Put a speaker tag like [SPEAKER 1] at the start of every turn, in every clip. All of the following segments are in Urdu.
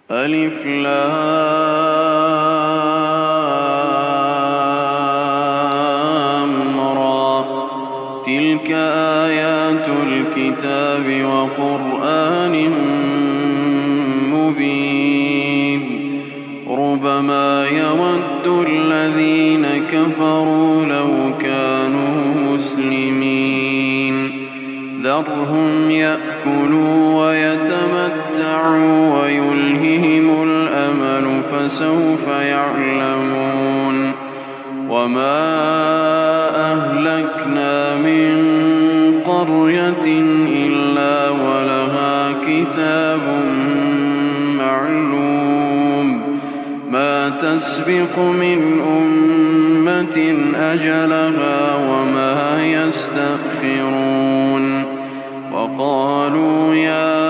[SPEAKER 1] الف لام را تلك آیات الكتاب وقرآن مبین ربما يود الذين كفروا لو كانوا مسلمين ذرهم يأكلوا ويتمتعوا ويلههم الأمل فسوف يعلمون وما أهلكنا من قرية إلا ولها كتاب معلوم ما تسبق من أمة أجلها وما يستأخرون وقالوا يا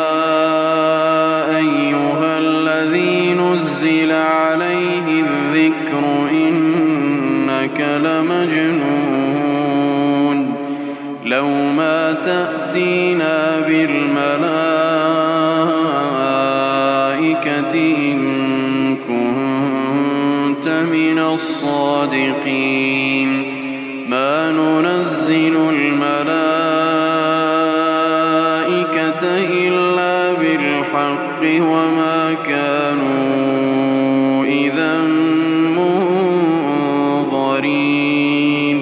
[SPEAKER 1] أيها الذي نزل عليه الذكر إنك لمجنون لو ما تأتينا بالملائكة إن كنت من الصادقين ما ننزل الملائكة إلا بالحق وما كانوا إذا منظرين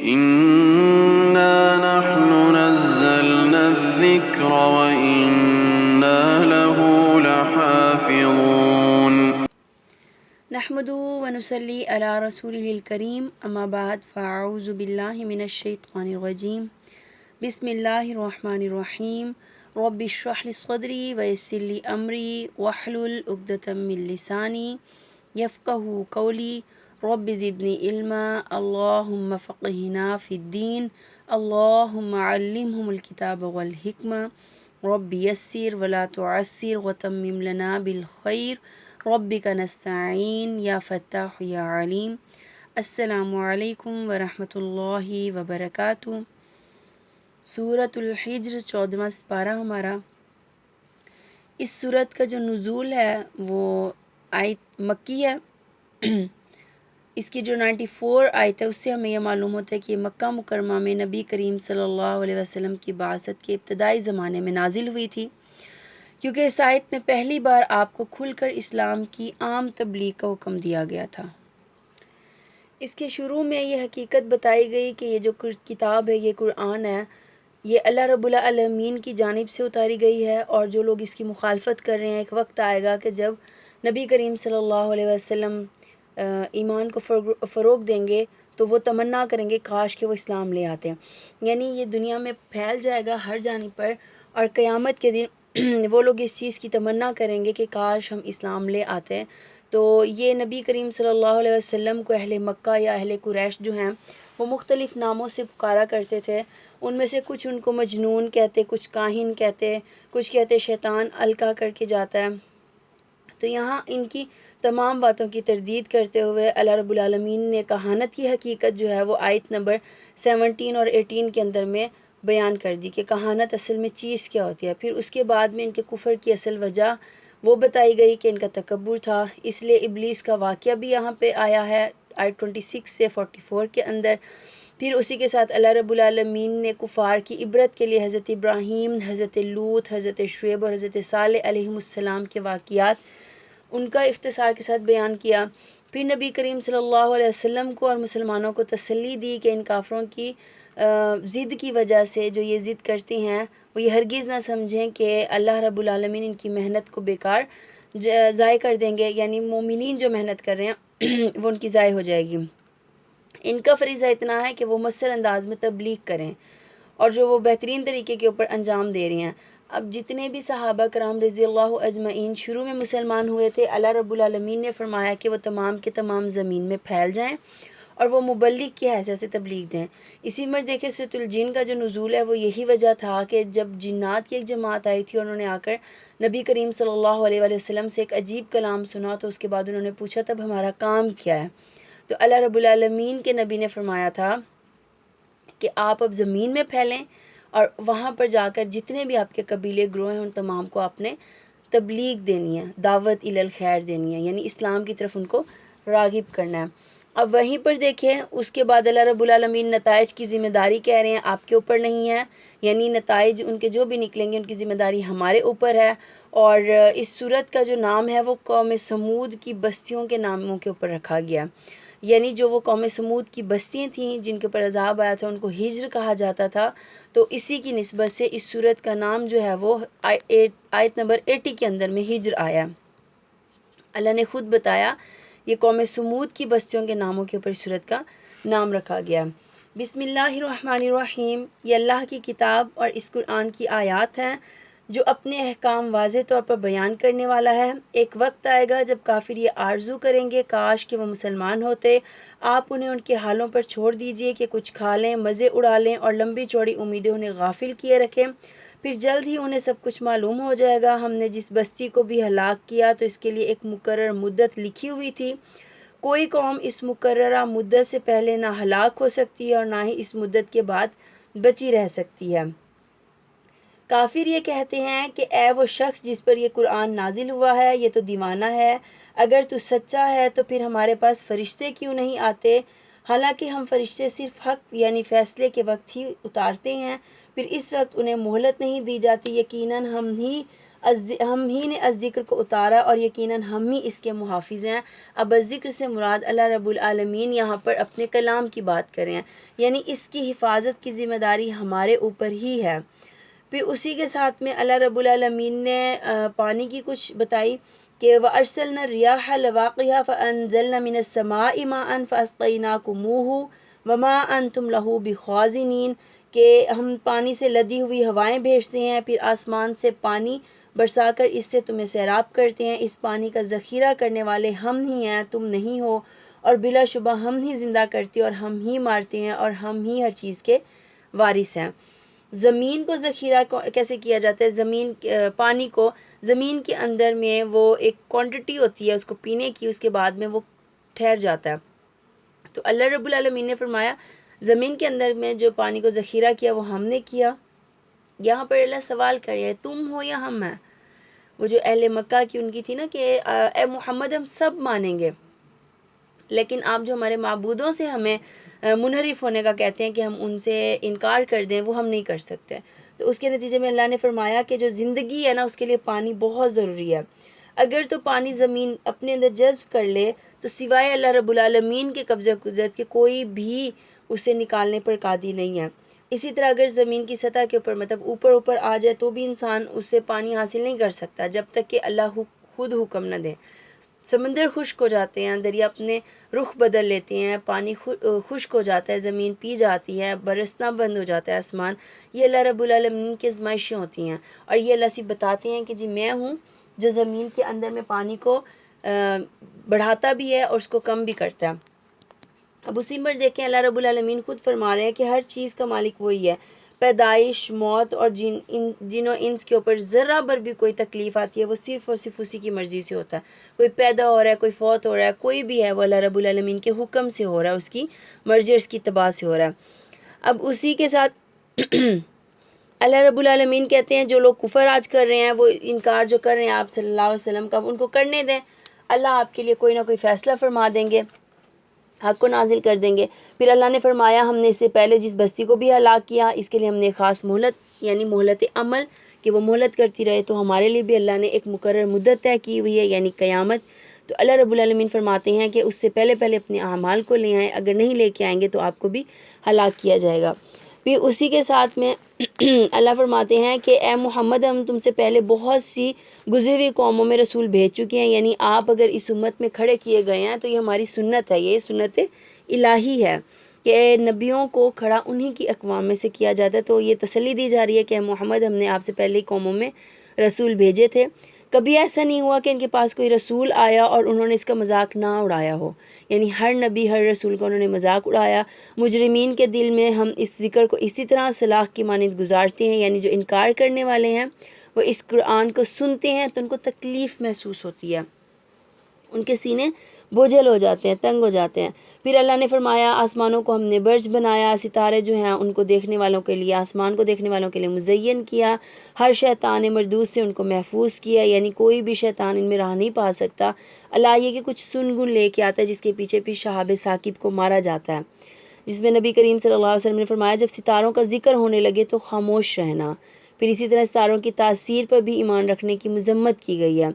[SPEAKER 1] إنا نحن نزلنا الذكر وإنا له لحافظون
[SPEAKER 2] نحمده ونصلي على رسوله الكريم اما بعد فاعوذ باللہ من الشیطان الرجیم بسم اللہ الرحمن الرحیم رب اشرح لي صدری ویسر لي امری واحلل عقدۃ من لسانی یفقهوا قولی رب زدنی علما اللہم فقہنا فی الدین اللہم علمہم الکتاب والحکمہ رب یسر ولا تعسر وتمم لنا بالخیر ربک نستعین یا فتاح یا علیم۔ السلام علیکم ورحمۃ اللہ وبرکاتہ۔ سورۃ الحجر 14واں سپارہ ہمارا۔ اس سورت کا جو نزول ہے وہ آیت مکی ہے۔ اس کی جو 94 آیت ہے اس سے ہمیں یہ معلوم ہوتا ہے کہ یہ مکہ مکرمہ میں نبی کریم صلی اللہ علیہ وسلم کی بعثت کے ابتدائی زمانے میں نازل ہوئی تھی، کیونکہ اس آیت میں پہلی بار آپ کو کھل کر اسلام کی عام تبلیغ کا حکم دیا گیا تھا۔ اس کے شروع میں یہ حقیقت بتائی گئی کہ یہ جو کتاب ہے، یہ قرآن ہے، یہ اللہ رب العالمین کی جانب سے اتاری گئی ہے، اور جو لوگ اس کی مخالفت کر رہے ہیں، ایک وقت آئے گا کہ جب نبی کریم صلی اللہ علیہ وسلم ایمان کو فروغ دیں گے تو وہ تمنا کریں گے کاش کہ وہ اسلام لے آتے ہیں، یعنی یہ دنیا میں پھیل جائے گا ہر جانب پر، اور قیامت کے دن وہ لوگ اس چیز کی تمنا کریں گے کہ کاش ہم اسلام لے آتے ہیں۔ تو یہ نبی کریم صلی اللہ علیہ وسلم کو اہل مکہ یا اہل قریش جو ہیں وہ مختلف ناموں سے پکارا کرتے تھے۔ ان میں سے کچھ ان کو مجنون کہتے، کچھ کاہن کہتے، کچھ کہتے شیطان القا کر کے جاتا ہے۔ تو یہاں ان کی تمام باتوں کی تردید کرتے ہوئے اللہ رب العالمین نے کہانت کی حقیقت جو ہے وہ آیت نمبر 17 اور 18 کے اندر میں بیان کر دی کہ کہانت اصل میں چیز کیا ہوتی ہے۔ پھر اس کے بعد میں ان کے کفر کی اصل وجہ وہ بتائی گئی کہ ان کا تکبر تھا، اس لیے ابلیس کا واقعہ بھی یہاں پہ آیا ہے آیت 26 سے 44 کے اندر۔ پھر اسی کے ساتھ اللہ رب العالمین نے کفار کی عبرت کے لیے حضرت ابراہیم، حضرت لوط، حضرت شعیب اور حضرت صالح علیہ السلام کے واقعات ان کا اختصار کے ساتھ بیان کیا۔ پھر نبی کریم صلی اللہ علیہ وسلم کو اور مسلمانوں کو تسلی دی کہ ان کافروں کی ضد کی وجہ سے جو یہ ضد کرتے ہیں وہ یہ ہرگز نہ سمجھیں کہ اللہ رب العالمین ان کی محنت کو بیکار ضائع کر دیں گے، یعنی مومنین جو محنت کر رہے ہیں وہ ان کی ضائع ہو جائے گی۔ ان کا فریضہ اتنا ہے کہ وہ مؤثر انداز میں تبلیغ کریں، اور جو وہ بہترین طریقے کے اوپر انجام دے رہی ہیں۔ اب جتنے بھی صحابہ کرام رضی اللہ اجمعین شروع میں مسلمان ہوئے تھے، اللہ رب العالمین نے فرمایا کہ وہ تمام کے تمام زمین میں پھیل جائیں اور وہ مبلغ کی حیثیت سے تبلیغ دیں۔ اسی میں دیکھیں سورۃ الجن کا جو نزول ہے وہ یہی وجہ تھا کہ جب جنات کی ایک جماعت آئی تھی اور انہوں نے آ کر نبی کریم صلی اللہ علیہ وسلم سے ایک عجیب کلام سنا، تو اس کے بعد انہوں نے پوچھا تب ہمارا کام کیا ہے؟ تو اللہ رب العالمین کے نبی نے فرمایا تھا کہ آپ اب زمین میں پھیلیں اور وہاں پر جا کر جتنے بھی آپ کے قبیلے گروہ ہیں ان تمام کو آپ نے تبلیغ دینی ہے، دعوت الی الخیر دینی ہے، یعنی اسلام کی طرف ان کو راغب کرنا ہے۔ اب وہیں پر دیکھیں اس کے بعد اللہ رب العالمین نتائج کی ذمہ داری کہہ رہے ہیں آپ کے اوپر نہیں ہے، یعنی نتائج ان کے جو بھی نکلیں گے ان کی ذمہ داری ہمارے اوپر ہے۔ اور اس سورت کا جو نام ہے وہ قوم سمود کی بستیوں کے ناموں کے اوپر رکھا گیا، یعنی جو وہ قوم سمود کی بستیاں تھیں جن کے اوپر عذاب آیا تھا ان کو ہجر کہا جاتا تھا، تو اسی کی نسبت سے اس سورت کا نام جو ہے وہ آیت نمبر 80 کے اندر میں ہجر آیا۔ اللہ نے خود بتایا یہ قوم سمود کی بستیوں کے ناموں کے اوپر سورت کا نام رکھا گیا۔ بسم اللہ الرحمن الرحیم، یہ اللہ کی کتاب اور اس قرآن کی آیات ہیں جو اپنے احکام واضح طور پر بیان کرنے والا ہے۔ ایک وقت آئے گا جب کافر یہ آرزو کریں گے کاش کہ وہ مسلمان ہوتے، آپ انہیں ان کے حالوں پر چھوڑ دیجئے کہ کچھ کھا لیں، مزے اڑا لیں اور لمبی چوڑی امیدیں انہیں غافل کیے رکھیں، پھر جلد ہی انہیں سب کچھ معلوم ہو جائے گا۔ ہم نے جس بستی کو بھی ہلاک کیا تو اس کے لیے ایک مقرر مدت لکھی ہوئی تھی، کوئی قوم اس مقررہ مدت سے پہلے نہ ہلاک ہو سکتی ہے اور نہ ہی اس مدت کے بعد بچی رہ سکتی ہے۔ کافر یہ کہتے ہیں کہ اے وہ شخص جس پر یہ قرآن نازل ہوا ہے یہ تو دیوانہ ہے، اگر تو سچا ہے تو پھر ہمارے پاس فرشتے کیوں نہیں آتے؟ حالانکہ ہم فرشتے صرف حق یعنی فیصلے کے وقت ہی اتارتے ہیں، پھر اس وقت انہیں مہلت نہیں دی جاتی، یقیناً ہم ہی نے از ذکر کو اتارا اور یقیناً ہم ہی اس کے محافظ ہیں۔ اب از ذکر سے مراد اللہ رب العالمین یہاں پر اپنے کلام کی بات کر رہے ہیں، یعنی اس کی حفاظت کی ذمہ داری ہمارے اوپر ہی ہے۔ پھر اسی کے ساتھ میں اللہ رب العالمین نے پانی کی کچھ بتائی کہ وَأَرْسَلْنَا الرِّيَاحَ لَوَاقِحَ فَأَنزَلْنَا مِنَ السَّمَاءِ مَاءً فَأَسْقَيْنَاكُمُوهُ وَمَا أَنْتُمْ لَهُ بِخَازِنِينَ، کہ ہم پانی سے لدی ہوئی ہوائیں بھیجتے ہیں، پھر آسمان سے پانی برسا کر اس سے تمہیں سیراب کرتے ہیں، اس پانی کا ذخیرہ کرنے والے ہم ہی ہیں تم نہیں ہو، اور بلا شبہ ہم ہی زندہ کرتے اور ہم ہی مارتے ہیں اور ہم ہی ہر چیز کے وارث ہیں۔ زمین کو ذخیرہ کیسے کیا جاتا ہے؟ پانی کو زمین کے اندر میں وہ ایک کوانٹٹی ہوتی ہے اس کو پینے کی، اس کے بعد میں وہ ٹھہر جاتا ہے۔ تو اللہ رب العالمین نے فرمایا زمین کے اندر میں جو پانی کو ذخیرہ کیا وہ ہم نے کیا۔ یہاں پر اللہ سوال کر رہا ہے تم ہو یا ہم ہیں؟ وہ جو اہل مکہ کی ان کی تھی نا کہ اے محمد ہم سب مانیں گے، لیکن آپ جو ہمارے معبودوں سے ہمیں منحرف ہونے کا کہتے ہیں کہ ہم ان سے انکار کر دیں، وہ ہم نہیں کر سکتے۔ تو اس کے نتیجے میں اللہ نے فرمایا کہ جو زندگی ہے نا اس کے لیے پانی بہت ضروری ہے، اگر تو پانی زمین اپنے اندر جذب کر لے تو سوائے اللہ رب العالمین کے قبضہ قدرت کے کوئی بھی اسے نکالنے پر قادر نہیں ہے۔ اسی طرح اگر زمین کی سطح کے اوپر مطلب اوپر آ جائے تو بھی انسان اس سے پانی حاصل نہیں کر سکتا جب تک کہ اللہ خود حکم نہ دے۔ سمندر خشک ہو جاتے ہیں، دریا اپنے رخ بدل لیتے ہیں، پانی خشک ہو جاتا ہے، زمین پی جاتی ہے، برسنا بند ہو جاتا ہے آسمان، یہ اللہ رب العالمین کی آزمائشیں ہوتی ہیں، اور یہ اللہ سے بتاتے ہیں کہ جی میں ہوں جو زمین کے اندر میں پانی کو بڑھاتا بھی ہے اور اس کو کم بھی کرتا ہے۔ اب اسی پر دیکھیں اللہ رب العالمین خود فرما رہے ہیں کہ ہر چیز کا مالک وہی ہے، پیدائش، موت اور جن و انس کے اوپر ذرہ بھر بھی کوئی تکلیف آتی ہے وہ صرف اور صرف اسی کی مرضی سے ہوتا ہے، کوئی پیدا ہو رہا ہے، کوئی فوت ہو رہا ہے، کوئی بھی ہے وہ اللہ رب العالمین کے حکم سے ہو رہا ہے، اس کی مرضی اور اس کی اتباع سے ہو رہا ہے۔ اب اسی کے ساتھ اللہ رب العالمین کہتے ہیں جو لوگ کفر آج کر رہے ہیں، وہ انکار جو کر رہے ہیں آپ صلی اللہ علیہ وسلم کا، ان کو کرنے دیں، اللہ آپ کے لیے کوئی نہ کوئی فیصلہ فرما دیں گے، حق کو نازل کر دیں گے۔ پھر اللہ نے فرمایا ہم نے اس سے پہلے جس بستی کو بھی ہلاک کیا اس کے لیے ہم نے خاص مہلت یعنی مہلت عمل کہ وہ مہلت کرتی رہے، تو ہمارے لیے بھی اللہ نے ایک مقرر مدت طے کی ہوئی ہے یعنی قیامت۔ تو اللہ رب العالمین فرماتے ہیں کہ اس سے پہلے اپنے اعمال کو لے آئیں، اگر نہیں لے کے آئیں گے تو آپ کو بھی ہلاک کیا جائے گا۔ پھر اسی کے ساتھ میں اللہ فرماتے ہیں کہ اے محمد ہم تم سے پہلے بہت سی گزری ہوئی قوموں میں رسول بھیج چکے ہیں، یعنی آپ اگر اس امت میں کھڑے کیے گئے ہیں تو یہ ہماری سنت ہے، یہ سنت الہی ہے کہ نبیوں کو کھڑا انہی کی اقوام میں سے کیا جاتا ہے۔ تو یہ تسلی دی جا رہی ہے کہ اے محمد ہم نے آپ سے پہلے قوموں میں رسول بھیجے تھے، کبھی ایسا نہیں ہوا کہ ان کے پاس کوئی رسول آیا اور انہوں نے اس کا مذاق نہ اڑایا ہو، یعنی ہر نبی ہر رسول کا انہوں نے مذاق اڑایا۔ مجرمین کے دل میں ہم اس ذکر کو اسی طرح سلاخ کی مانند گزارتے ہیں، یعنی جو انکار کرنے والے ہیں وہ اس قرآن کو سنتے ہیں تو ان کو تکلیف محسوس ہوتی ہے، ان کے سینے بوجھل ہو جاتے ہیں، تنگ ہو جاتے ہیں۔ پھر اللہ نے فرمایا آسمانوں کو ہم نے برج بنایا، ستارے جو ہیں ان کو دیکھنے والوں کے لیے، آسمان کو دیکھنے والوں کے لیے مزین کیا، ہر شیطان مردود سے ان کو محفوظ کیا، یعنی کوئی بھی شیطان ان میں راہ نہیں پا سکتا۔ اللہ یہ کہ کچھ سنگن لے کے آتا ہے جس کے پیچھے بھی شہاب ثاقب کو مارا جاتا ہے، جس میں نبی کریم صلی اللہ علیہ وسلم نے فرمایا جب ستاروں کا ذکر ہونے لگے تو خاموش رہنا۔ پھر اسی طرح ستاروں کی تاثیر پر بھی ایمان رکھنے کی مذمت کی گئی ہے۔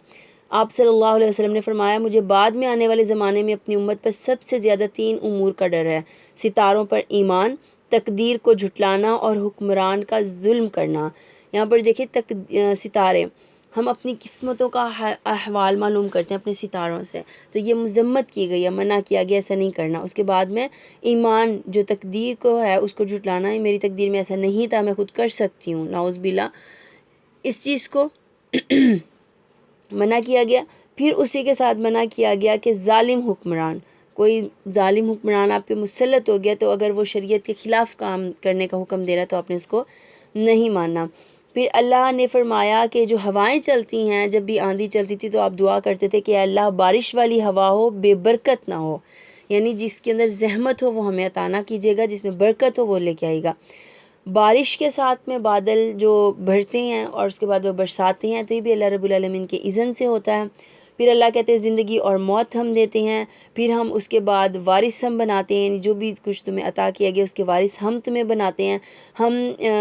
[SPEAKER 2] آپ صلی اللہ علیہ وسلم نے فرمایا مجھے بعد میں آنے والے زمانے میں اپنی امت پر سب سے زیادہ 3 امور کا ڈر ہے: ستاروں پر ایمان، تقدیر کو جھٹلانا اور حکمران کا ظلم کرنا۔ یہاں پر دیکھیں ستارے، ہم اپنی قسمتوں کا احوال معلوم کرتے ہیں اپنے ستاروں سے، تو یہ مذمت کی گئی ہے، منع کیا گیا ایسا نہیں کرنا۔ اس کے بعد میں ایمان، جو تقدیر کو ہے اس کو جھٹلانا، میری تقدیر میں ایسا نہیں تھا، میں خود کر سکتی ہوں، نعوذ باللہ، اس چیز کو منع کیا گیا۔ پھر اسی کے ساتھ منع کیا گیا کہ ظالم حکمران، کوئی ظالم حکمران آپ پہ مسلط ہو گیا تو اگر وہ شریعت کے خلاف کام کرنے کا حکم دے رہا تو آپ نے اس کو نہیں ماننا۔ پھر اللہ نے فرمایا کہ جو ہوائیں چلتی ہیں، جب بھی آندھی چلتی تھی تو آپ دعا کرتے تھے کہ اللہ بارش والی ہوا ہو، بے برکت نہ ہو، یعنی جس کے اندر زحمت ہو وہ ہمیں عطا نہ کیجیے گا، جس میں برکت ہو وہ لے کے آئے گا۔ بارش کے ساتھ میں بادل جو بھرتے ہیں اور اس کے بعد وہ برساتے ہیں تو یہ بھی اللہ رب العالمین کے اذن سے ہوتا ہے۔ پھر اللہ کہتے ہیں زندگی اور موت ہم دیتے ہیں، پھر ہم اس کے بعد وارث ہم بناتے ہیں، یعنی جو بھی کچھ تمہیں عطا کیا گیا اس کے وارث ہم تمہیں بناتے ہیں۔ ہم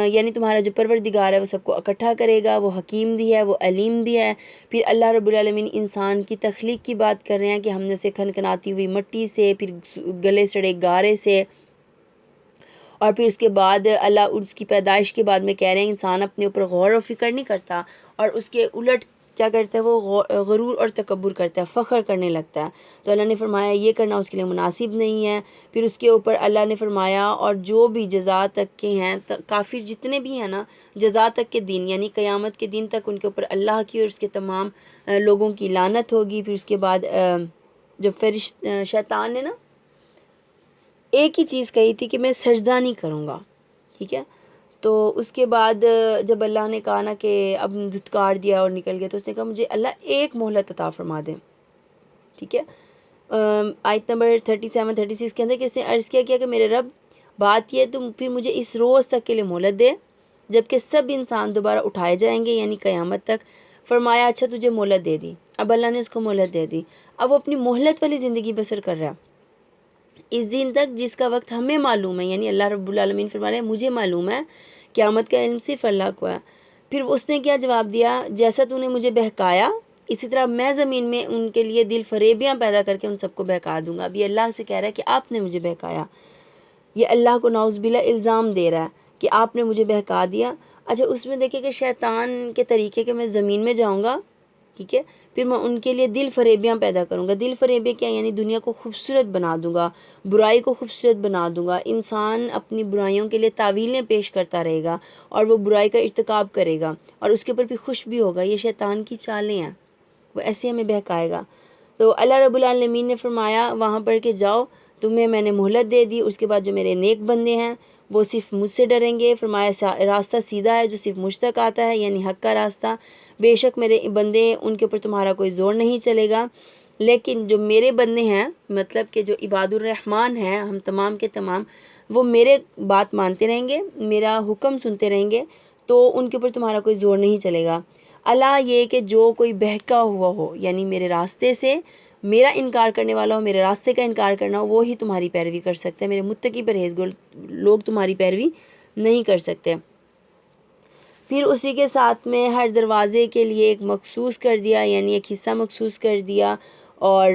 [SPEAKER 2] یعنی تمہارا جو پروردگار ہے وہ سب کو اکٹھا کرے گا، وہ حکیم بھی ہے، وہ علیم بھی ہے۔ پھر اللہ رب العالمین انسان کی تخلیق کی بات کر رہے ہیں کہ ہم نے اسے کھنکھناتی ہوئی مٹی سے، پھر گلے سڑے گارے سے، اور پھر اس کے بعد اللہ اس کی پیدائش کے بعد میں کہہ رہے ہیں انسان اپنے اوپر غور و فکر نہیں کرتا اور اس کے الٹ کیا کرتا ہے، وہ غرور اور تکبر کرتا ہے، فخر کرنے لگتا ہے۔ تو اللہ نے فرمایا یہ کرنا اس کے لیے مناسب نہیں ہے۔ پھر اس کے اوپر اللہ نے فرمایا اور جو بھی جزا تک کے ہیں، کافر جتنے بھی ہیں نا، جزا تک کے دن یعنی قیامت کے دن تک ان کے اوپر اللہ کی اور اس کے تمام لوگوں کی لعنت ہوگی۔ پھر اس کے بعد جب شیطان نے نا ایک ہی چیز کہی تھی کہ میں سجدہ نہیں کروں گا، ٹھیک ہے، تو اس کے بعد جب اللہ نے کہا نا کہ اب دھتکار دیا اور نکل گیا تو اس نے کہا مجھے اللہ ایک مہلت عطا فرما دے، ٹھیک ہے۔ آیت نمبر 37 36 کے اندر کہ اس نے عرض کیا کہ میرے رب بات یہ تم پھر مجھے اس روز تک کے لیے مہلت دے جبکہ سب انسان دوبارہ اٹھائے جائیں گے، یعنی قیامت تک۔ فرمایا اچھا تجھے مہلت دے دی۔ اب اللہ نے اس کو مہلت دے دی، اب وہ اپنی مہلت والی زندگی بسر کر رہا ہے اس دن تک جس کا وقت ہمیں معلوم ہے، یعنی اللہ رب العالمین فرما رہے ہیں مجھے معلوم ہے، قیامت کا علم صرف اللہ کو ہے۔ پھر اس نے کیا جواب دیا، جیسا تو نے مجھے بہکایا اسی طرح میں زمین میں ان کے لیے دل فریبیاں پیدا کر کے ان سب کو بہکا دوں گا۔ اب یہ اللہ سے کہہ رہا ہے کہ آپ نے مجھے بہکایا، یہ اللہ کو نعوذ باللہ الزام دے رہا ہے کہ آپ نے مجھے بہکا دیا۔ اچھا اس میں دیکھیں کہ شیطان کے طریقے کہ میں زمین میں جاؤں گا، ٹھیک ہے، پھر میں ان کے لیے دل فریبیاں پیدا کروں گا۔ دل فریبے کیا، یعنی دنیا کو خوبصورت بنا دوں گا، برائی کو خوبصورت بنا دوں گا۔ انسان اپنی برائیوں کے لیے تعویلیں پیش کرتا رہے گا اور وہ برائی کا ارتکاب کرے گا اور اس کے اوپر بھی خوش بھی ہوگا۔ یہ شیطان کی چالیں ہیں، وہ ایسے ہمیں بہکائے گا۔ تو اللہ رب العالمین نے فرمایا وہاں پر کہ جاؤ تمہیں میں نے مہلت دے دی، اس کے بعد جو میرے نیک بندے ہیں وہ صرف مجھ سے ڈریں گے۔ فرمایا راستہ سیدھا ہے جو صرف مجھ تک آتا ہے، یعنی حق کا راستہ، بے شک میرے بندے ان کے اوپر تمہارا کوئی زور نہیں چلے گا۔ لیکن جو میرے بندے ہیں، مطلب کہ جو عباد الرحمن ہیں، ہم تمام کے تمام، وہ میرے بات مانتے رہیں گے، میرا حکم سنتے رہیں گے، تو ان کے اوپر تمہارا کوئی زور نہیں چلے گا۔ اللہ یہ کہ جو کوئی بہکا ہوا ہو، یعنی میرے راستے سے میرا انکار کرنے والا ہو، میرے راستے کا انکار کرنا ہو، وہ ہی تمہاری پیروی کر سکتے ہیں۔ میرے متقی پرہیزگار لوگ تمہاری پیروی نہیں کر سکتے۔ پھر اسی کے ساتھ میں ہر دروازے کے لیے ایک مخصوص کر دیا، یعنی ایک حصہ مخصوص کر دیا، اور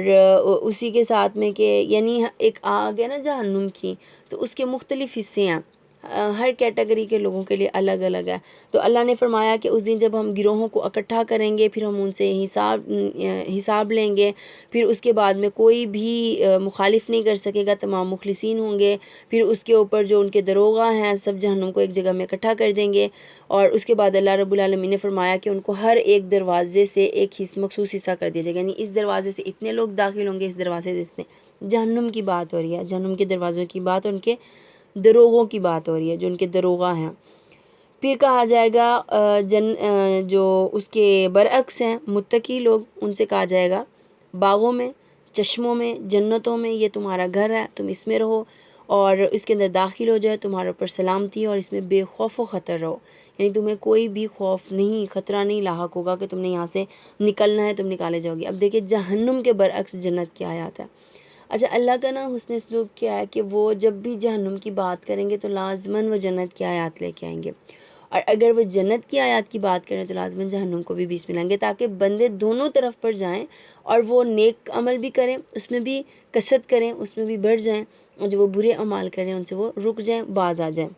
[SPEAKER 2] اسی کے ساتھ میں کہ یعنی ایک آگ ہے نا جہنم کی، تو اس کے مختلف حصے ہیں، ہر کیٹیگری کے لوگوں کے لیے الگ الگ ہے۔ تو اللہ نے فرمایا کہ اس دن جب ہم گروہوں کو اکٹھا کریں گے پھر ہم ان سے حساب لیں گے، پھر اس کے بعد میں کوئی بھی مخالف نہیں کر سکے گا، تمام مخلصین ہوں گے۔ پھر اس کے اوپر جو ان کے دروغہ ہیں سب جہنم کو ایک جگہ میں اکٹھا کر دیں گے، اور اس کے بعد اللہ رب العالمین نے فرمایا کہ ان کو ہر ایک دروازے سے ایک مخصوص حصہ کر دیا جائے گا، یعنی اس دروازے سے اتنے لوگ داخل ہوں گے، اس دروازے سے اتنے۔ جہنم کی بات ہو رہی ہے، جہنم کے دروازوں کی بات، ان کے دروغوں کی بات ہو رہی ہے، جو ان کے دروغہ ہیں۔ پھر کہا جائے گا جو اس کے برعکس ہیں متقی لوگ، ان سے کہا جائے گا باغوں میں، چشموں میں، جنتوں میں، یہ تمہارا گھر ہے، تم اس میں رہو اور اس کے اندر داخل ہو جائے، تمہارے اوپر سلامتی ہے اور اس میں بے خوف و خطر رہو، یعنی تمہیں کوئی بھی خوف نہیں، خطرہ نہیں لاحق ہوگا کہ تم نے یہاں سے نکلنا ہے، تم نکالے جاؤ گے۔ اب دیکھیں جہنم کے برعکس جنت کی آیات ہے۔ اچھا، اللہ کا نا حسن سلوک کیا ہے کہ وہ جب بھی جہنم کی بات کریں گے تو لازماً وہ جنت کی آیات لے کے آئیں گے، اور اگر وہ جنت کی آیات کی بات کریں تو لازماً جہنم کو بھی بیچ میں لائیں گے، تاکہ بندے دونوں طرف پر جائیں اور وہ نیک عمل بھی کریں، اس میں بھی کثرت کریں، اس میں بھی بڑھ جائیں، اور جو وہ برے اعمال کریں ان سے وہ رک جائیں، باز آ جائیں۔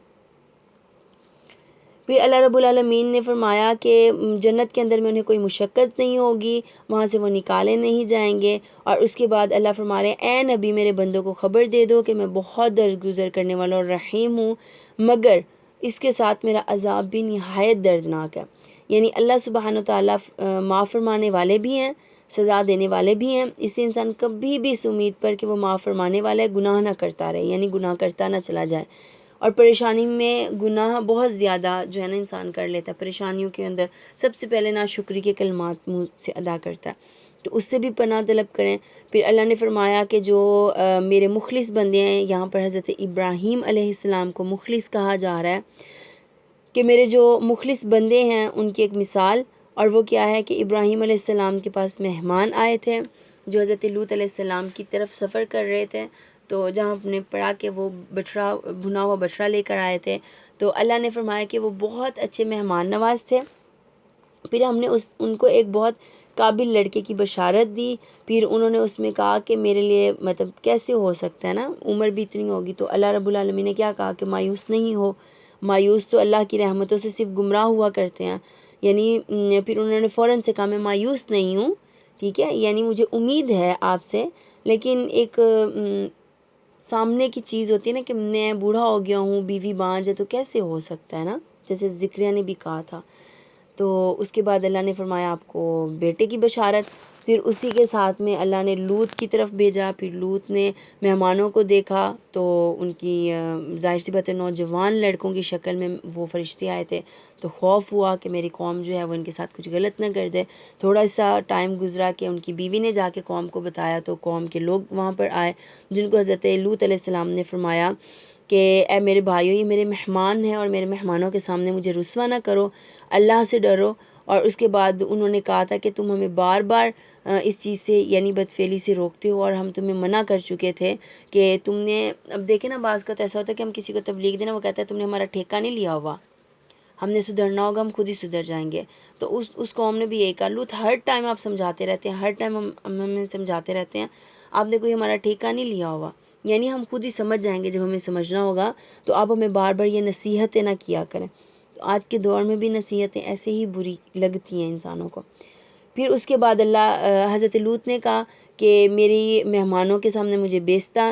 [SPEAKER 2] پھر اللہ رب العالمین نے فرمایا کہ جنت کے اندر میں انہیں کوئی مشقت نہیں ہوگی، وہاں سے وہ نکالے نہیں جائیں گے، اور اس کے بعد اللہ فرما رہے ہیں اے نبی میرے بندوں کو خبر دے دو کہ میں بہت درگزر کرنے والا اور رحیم ہوں، مگر اس کے ساتھ میرا عذاب بھی نہایت دردناک ہے۔ یعنی اللہ سبحانہ و تعالیٰ معاف فرمانے والے بھی ہیں، سزا دینے والے بھی ہیں، اس سے انسان کبھی بھی اس امید پر کہ وہ معاف فرمانے والا ہے گناہ نہ کرتا رہے، یعنی گناہ کرتا نہ چلا جائے، اور پریشانی میں گناہ بہت زیادہ جو ہے نا انسان کر لیتا ہے، پریشانیوں کے اندر سب سے پہلے ناشکری کے کلمات منہ سے ادا کرتا ہے، تو اس سے بھی پناہ طلب کریں۔ پھر اللہ نے فرمایا کہ جو میرے مخلص بندے ہیں، یہاں پر حضرت ابراہیم علیہ السلام کو مخلص کہا جا رہا ہے، کہ میرے جو مخلص بندے ہیں ان کی ایک مثال، اور وہ کیا ہے کہ ابراہیم علیہ السلام کے پاس مہمان آئے تھے جو حضرت لوط علیہ السلام کی طرف سفر کر رہے تھے، تو جہاں ہم نے پڑھا کہ وہ بچڑا، بھنا ہوا بچڑا لے کر آئے تھے، تو اللہ نے فرمایا کہ وہ بہت اچھے مہمان نواز تھے۔ پھر ہم نے ان کو ایک بہت قابل لڑکے کی بشارت دی، پھر انہوں نے اس میں کہا کہ میرے لیے مطلب کیسے ہو سکتا ہے نا، عمر بھی اتنی ہوگی، تو اللہ رب العالمین نے کیا کہا کہ مایوس نہیں ہو، مایوس تو اللہ کی رحمتوں سے صرف گمراہ ہوا کرتے ہیں، یعنی پھر انہوں نے فوراً سے کہا میں مایوس نہیں ہوں، ٹھیک ہے، یعنی مجھے امید ہے آپ سے، لیکن ایک سامنے کی چیز ہوتی ہے نا کہ میں بوڑھا ہو گیا ہوں، بیوی بانجھ ہے، تو کیسے ہو سکتا ہے نا، جیسے زکریا نے بھی کہا تھا۔ تو اس کے بعد اللہ نے فرمایا آپ کو بیٹے کی بشارت، پھر اسی کے ساتھ میں اللہ نے لوط کی طرف بھیجا، پھر لوط نے مہمانوں کو دیکھا تو ان کی ظاہر سی بات ہے نوجوان لڑکوں کی شکل میں وہ فرشتے آئے تھے، تو خوف ہوا کہ میری قوم جو ہے وہ ان کے ساتھ کچھ غلط نہ کر دے۔ تھوڑا سا ٹائم گزرا کہ ان کی بیوی نے جا کے قوم کو بتایا، تو قوم کے لوگ وہاں پر آئے، جن کو حضرت لوط علیہ السلام نے فرمایا کہ اے میرے بھائیوں، یہ میرے مہمان ہیں اور میرے مہمانوں کے سامنے مجھے رسوا نہ کرو، اللہ سے ڈرو۔ اور اس کے بعد انہوں نے کہا تھا کہ تم ہمیں بار بار اس چیز سے یعنی بدفعلی سے روکتے ہو، اور ہم تمہیں منع کر چکے تھے کہ تم نے، اب دیکھیں نا بعض کا تو ایسا ہوتا ہے کہ ہم کسی کو تبلیغ دینا، وہ کہتا ہے تم نے ہمارا ٹھیکہ نہیں لیا ہوا، ہم نے سدھرنا ہوگا، ہم خود ہی سدھر جائیں گے۔ تو اس قوم نے بھی یہی کہا، لوط ہر ٹائم آپ سمجھاتے رہتے ہیں، ہر ٹائم ہم ہمیں سمجھاتے رہتے ہیں، آپ نے کوئی ہمارا ٹھیکہ نہیں لیا ہوا، یعنی ہم خود ہی سمجھ جائیں گے جب ہمیں سمجھنا ہوگا، تو آپ ہمیں بار بار یہ نصیحتیں نہ کیا کریں۔ تو آج کے دور میں بھی نصیحتیں ایسے ہی بری لگتی ہیں انسانوں کو۔ پھر اس کے بعد اللہ حضرت لوط نے کہا کہ میری مہمانوں کے سامنے مجھے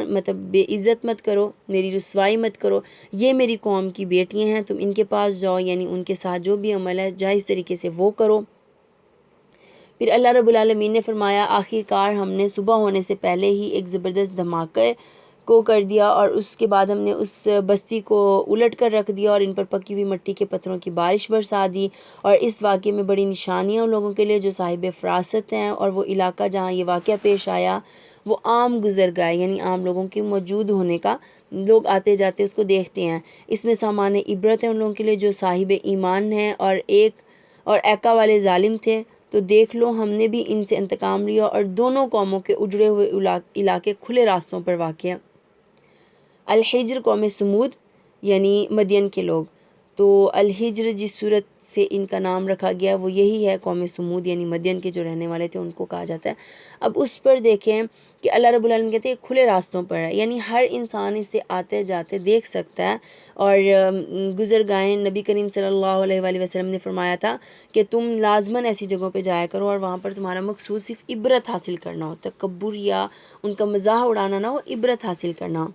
[SPEAKER 2] مطلب بے عزت مت کرو، میری رسوائی مت کرو، یہ میری قوم کی بیٹیاں ہیں، تم ان کے پاس جاؤ، یعنی ان کے ساتھ جو بھی عمل ہے جائز طریقے سے وہ کرو۔ پھر اللہ رب العالمین نے فرمایا آخر کار ہم نے صبح ہونے سے پہلے ہی ایک زبردست دھماکے کو کر دیا، اور اس کے بعد ہم نے اس بستی کو الٹ کر رکھ دیا اور ان پر پکی ہوئی مٹی کے پتھروں کی بارش برسا دی، اور اس واقعے میں بڑی نشانیاں ان لوگوں کے لیے جو صاحب فراست ہیں، اور وہ علاقہ جہاں یہ واقعہ پیش آیا وہ عام گزر گئے، یعنی عام لوگوں کے موجود ہونے کا، لوگ آتے جاتے اس کو دیکھتے ہیں، اس میں سامان عبرت ہے ان لوگوں کے لیے جو صاحب ایمان ہیں، اور ایکا والے ظالم تھے، تو دیکھ لو ہم نے بھی ان سے انتقام لیا، اور دونوں قوموں کے اجڑے ہوئے علاقے کھلے راستوں پر واقع ہیں۔ الحجر قوم سمود یعنی مدین کے لوگ، تو الحجر جس صورت سے ان کا نام رکھا گیا وہ یہی ہے، قوم سمود یعنی مدین کے جو رہنے والے تھے ان کو کہا جاتا ہے۔ اب اس پر دیکھیں کہ اللہ رب العالمین کہتے ہیں کھلے راستوں پر ہے، یعنی ہر انسان اس سے آتے جاتے دیکھ سکتا ہے، اور گزر گائیں نبی کریم صلی اللہ علیہ وآلہ وسلم نے فرمایا تھا کہ تم لازماً ایسی جگہوں پہ جایا کرو، اور وہاں پر تمہارا مقصود صرف عبرت حاصل کرنا ہو، تکبر یا ان کا مزاح اڑانا نہ ہو، عبرت حاصل کرنا ہو۔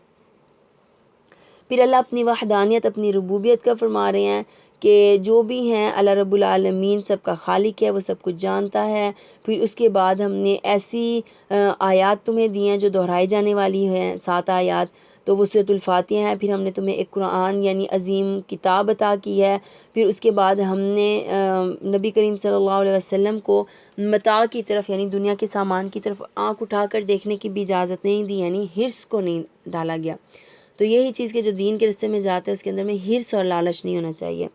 [SPEAKER 2] پھر اللہ اپنی وحدانیت، اپنی ربوبیت کا فرما رہے ہیں کہ جو بھی ہیں اللہ رب العالمین سب کا خالق ہے، وہ سب کچھ جانتا ہے۔ پھر اس کے بعد ہم نے ایسی آیات تمہیں دی ہیں جو دہرائی جانے والی ہیں، 7 آیات، تو وہ سورۃ الفاتحہ ہے۔ پھر ہم نے تمہیں ایک قرآن یعنی عظیم کتاب عطا کی ہے۔ پھر اس کے بعد ہم نے نبی کریم صلی اللہ علیہ وسلم کو متاع کی طرف یعنی دنیا کے سامان کی طرف آنکھ اٹھا کر دیکھنے کی بھی اجازت نہیں دی، یعنی حرص کو نہیں ڈالا گیا۔ تو یہی چیز کہ جو دین کے رستے میں جاتا ہے اس کے اندر میں حرص اور لالچ نہیں ہونا چاہیے۔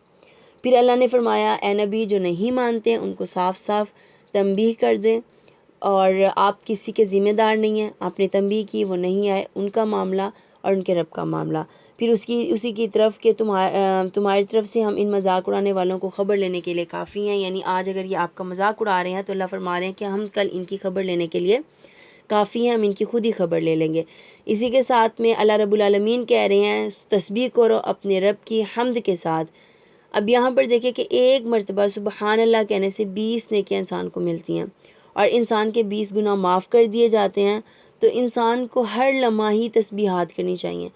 [SPEAKER 2] پھر اللہ نے فرمایا اے نبی جو نہیں مانتے ان کو صاف صاف تنبیہ کر دیں، اور آپ کسی کے ذمہ دار نہیں ہیں، آپ نے تنبیہ کی وہ نہیں آئے، ان کا معاملہ اور ان کے رب کا معاملہ۔ پھر اسی کی طرف کہ تمہاری طرف سے ہم ان مذاق اڑانے والوں کو خبر لینے کے لیے کافی ہیں، یعنی آج اگر یہ آپ کا مذاق اڑا رہے ہیں تو اللہ فرما رہے ہیں کہ ہم کل ان کی خبر لینے کے لیے کافی ہیں، ہم ان کی خود ہی خبر لے لیں گے۔ اسی کے ساتھ میں اللہ رب العالمین کہہ رہے ہیں تسبیح کرو اپنے رب کی حمد کے ساتھ۔ اب یہاں پر دیکھیں کہ ایک مرتبہ سبحان اللہ کہنے سے 20 نیکیاں انسان کو ملتی ہیں اور انسان کے 20 گناہ معاف کر دیے جاتے ہیں۔ تو انسان کو ہر لمحہ ہی تسبیحات کرنی چاہیے۔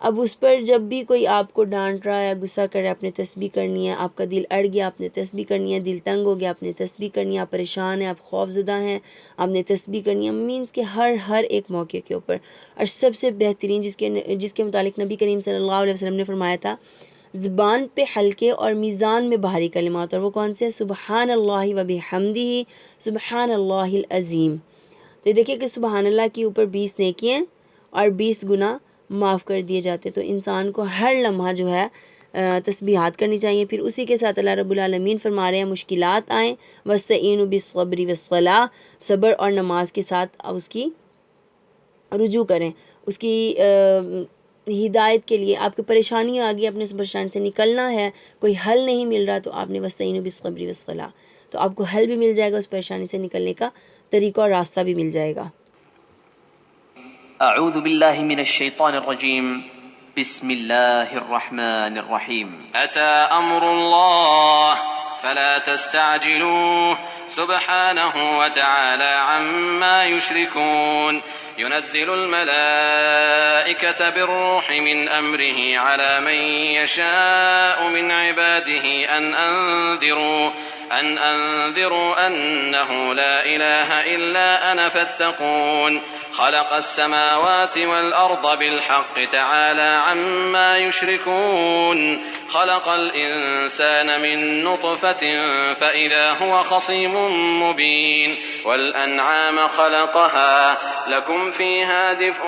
[SPEAKER 2] اب اس پر جب بھی کوئی آپ کو ڈانٹ رہا ہے یا غصہ کر رہا ہے، آپ نے تسبیح کرنی ہے۔ آپ کا دل اڑ گیا، آپ نے تسبیح کرنی ہے۔ دل تنگ ہو گیا، آپ نے تسبیح کرنی ہے۔ آپ پریشان ہیں، آپ خوف زدہ ہیں، آپ نے تسبیح کرنی ہے۔ مینس کہ ہر ایک موقع کے اوپر۔ اور سب سے بہترین جس کے متعلق نبی کریم صلی اللہ علیہ وسلم نے فرمایا تھا زبان پہ ہلکے اور میزان میں بھاری کلمات، اور وہ کون سے؟ سبحان اللہ و بحمدہ سبحان اللہ العظیم۔ تو یہ دیکھیں کہ سبحان اللہ کے اوپر 20 نیکیاں اور 20 گناہ معاف کر دیے جاتے۔ تو انسان کو ہر لمحہ جو ہے تسبیحات کرنی چاہیے۔ پھر اسی کے ساتھ اللہ رب العالمین فرما رہے ہیں مشکلات آئیں وَاسْتَعِینُوا بِالصَّبْرِ وَالصَّلَاةِ، صبر اور نماز کے ساتھ اس کی رجوع کریں، اس کی ہدایت کے لیے۔ آپ کی پریشانی آ گئی، اپنے اس پریشانی سے نکلنا ہے، کوئی حل نہیں مل رہا، تو آپ نے وَاسْتَعِینُوا بِالصَّبْرِ وَالصَّلَاةِ، تو آپ کو حل بھی مل جائے گا، اس پریشانی سے نکلنے کا طریقہ اور راستہ بھی مل جائے گا۔
[SPEAKER 3] اعوذ باللہ من الشیطان الرجیم بسم اللہ الرحمن الرحیم اتى امر اللہ فلا تستعجلوه سبحانه وتعالى عما يشركون ينزل الملائكة بالروح من أمره على من يشاء من عباده أن أنذروا أنه لا إله إلا أنا فاتقون خلق السماوات والأرض بالحق تعالى عما يشركون خلق الإنسان من نطفة فإذا هو خصيم مبين والأنعام خلقها لكم فيها دفء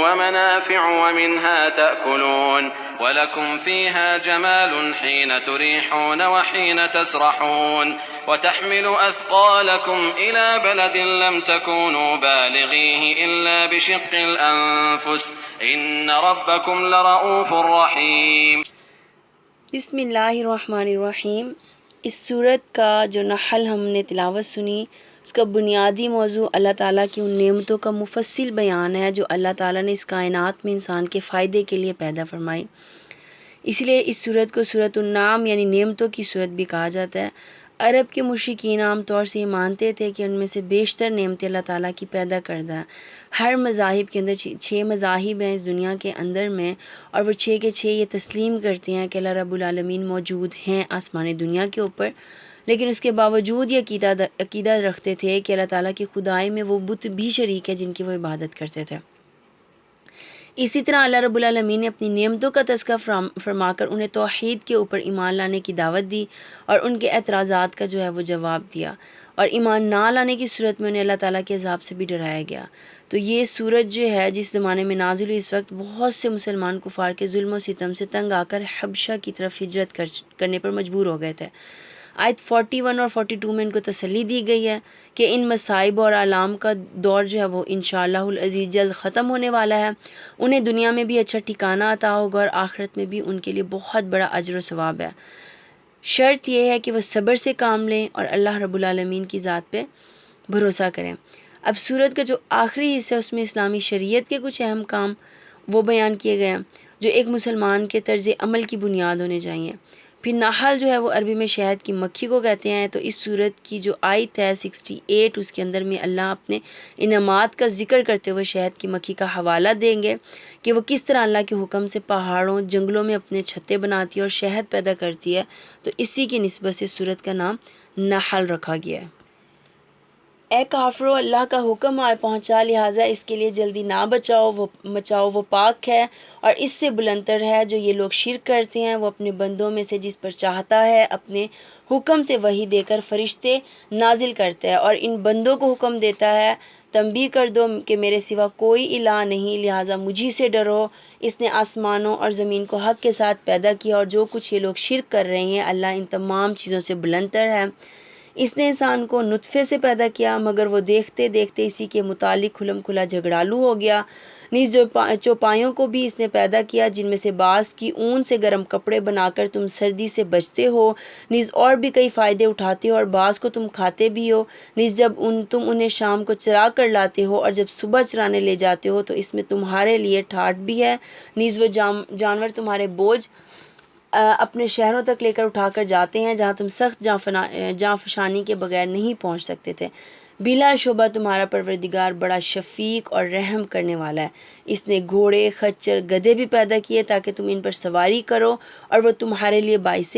[SPEAKER 3] ومنافع ومنها تأكلون ولكم فيها جمال حين تريحون وحين تسرحون وتحمل أثقالكم إلى بلد لم تكونوا بالغيه إلا بشق الأنفس إن ربكم لرؤوف رحيم۔
[SPEAKER 2] بسم اللہ الرحمن الرحیم۔ اس سورت کا جو نحل ہم نے تلاوت سنی، اس کا بنیادی موضوع اللہ تعالیٰ کی ان نعمتوں کا مفصل بیان ہے جو اللہ تعالیٰ نے اس کائنات میں انسان کے فائدے کے لیے پیدا فرمائی۔ اس لیے اس سورت کو سورۃ النعم یعنی نعمتوں کی سورت بھی کہا جاتا ہے۔ عرب کے مشرکین عام طور سے یہ مانتے تھے کہ ان میں سے بیشتر نعمتیں اللہ تعالیٰ کی پیدا کردہ ہیں۔ ہر مذاہب کے اندر 6 مذاہب ہیں اس دنیا کے اندر میں، اور وہ 6 کے 6 یہ تسلیم کرتے ہیں کہ اللہ رب العالمین موجود ہیں آسمان دنیا کے اوپر، لیکن اس کے باوجود یہ عقیدہ رکھتے تھے کہ اللہ تعالیٰ کی خدائی میں وہ بت بھی شریک ہے جن کی وہ عبادت کرتے تھے۔ اسی طرح اللہ رب العالمین نے اپنی نعمتوں کا تذکرہ فرما کر انہیں توحید کے اوپر ایمان لانے کی دعوت دی اور ان کے اعتراضات کا جو ہے وہ جواب دیا، اور ایمان نہ لانے کی صورت میں انہیں اللہ تعالیٰ کے عذاب سے بھی ڈرایا گیا۔ تو یہ سورت جو ہے جس زمانے میں نازل ہوئی، اس وقت بہت سے مسلمان کفار کے ظلم و ستم سے تنگ آ کر حبشہ کی طرف ہجرت کرنے پر مجبور ہو گئے تھے۔ آیت 41 اور 42 میں ان کو تسلی دی گئی ہے کہ ان مصائب اور آلام کا دور جو ہے وہ انشاءاللہ العزیز جلد ختم ہونے والا ہے، انہیں دنیا میں بھی اچھا ٹھکانہ عطا ہوگا اور آخرت میں بھی ان کے لیے بہت بڑا اجر و ثواب ہے۔ شرط یہ ہے کہ وہ صبر سے کام لیں اور اللہ رب العالمین کی ذات پہ بھروسہ کریں۔ اب سورت کا جو آخری حصہ ہے اس میں اسلامی شریعت کے کچھ اہم کام وہ بیان کیے گئے ہیں جو ایک مسلمان کے طرز عمل کی بنیاد ہونے چاہیے۔ پھر نحل جو ہے وہ عربی میں شہد کی مکھی کو کہتے ہیں، تو اس سورت کی جو آیت ہے 68 اس کے اندر میں اللہ اپنے انعامات کا ذکر کرتے ہوئے شہد کی مکھی کا حوالہ دیں گے کہ وہ کس طرح اللہ کے حکم سے پہاڑوں جنگلوں میں اپنے چھتے بناتی ہے اور شہد پیدا کرتی ہے، تو اسی کی نسبت سے سورت کا نام نحل رکھا گیا ہے۔ اے کافرو، اللہ کا حکم آ پہنچا، لہٰذا اس کے لیے جلدی نہ مچاؤ، وہ پاک ہے اور اس سے بلندر ہے۔ جو یہ لوگ شرک کرتے ہیں وہ اپنے بندوں میں سے جس پر چاہتا ہے اپنے حکم سے وحی دے کر فرشتے نازل کرتا ہے، اور ان بندوں کو حکم دیتا ہے تنبیہ کر دو کہ میرے سوا کوئی الہ نہیں، لہٰذا مجھی سے ڈرو۔ اس نے آسمانوں اور زمین کو حق کے ساتھ پیدا کیا، اور جو کچھ یہ لوگ شرک کر رہے ہیں اللہ ان تمام چیزوں سے بلندر ہے۔ اس نے انسان کو نطفے سے پیدا کیا، مگر وہ دیکھتے دیکھتے اسی کے متعلق کھلم کھلا جھگڑالو ہو گیا۔ نیز چوپایوں کو بھی اس نے پیدا کیا، جن میں سے بعض کی اون سے گرم کپڑے بنا کر تم سردی سے بچتے ہو، نیز اور بھی کئی فائدے اٹھاتے ہو، اور بعض کو تم کھاتے بھی ہو۔ نیز جب تم انہیں شام کو چرا کر لاتے ہو اور جب صبح چرانے لے جاتے ہو تو اس میں تمہارے لیے ٹھاٹھ بھی ہے۔ نیز وہ جانور تمہارے بوجھ اپنے شہروں تک لے کر اٹھا کر جاتے ہیں جہاں تم سخت جاں فشانی کے بغیر نہیں پہنچ سکتے تھے۔ بلا شبہ تمہارا پروردگار بڑا شفیق اور رحم کرنے والا ہے۔ اس نے گھوڑے، خچر، گدھے بھی پیدا کیے تاکہ تم ان پر سواری کرو، اور وہ تمہارے لیے باعث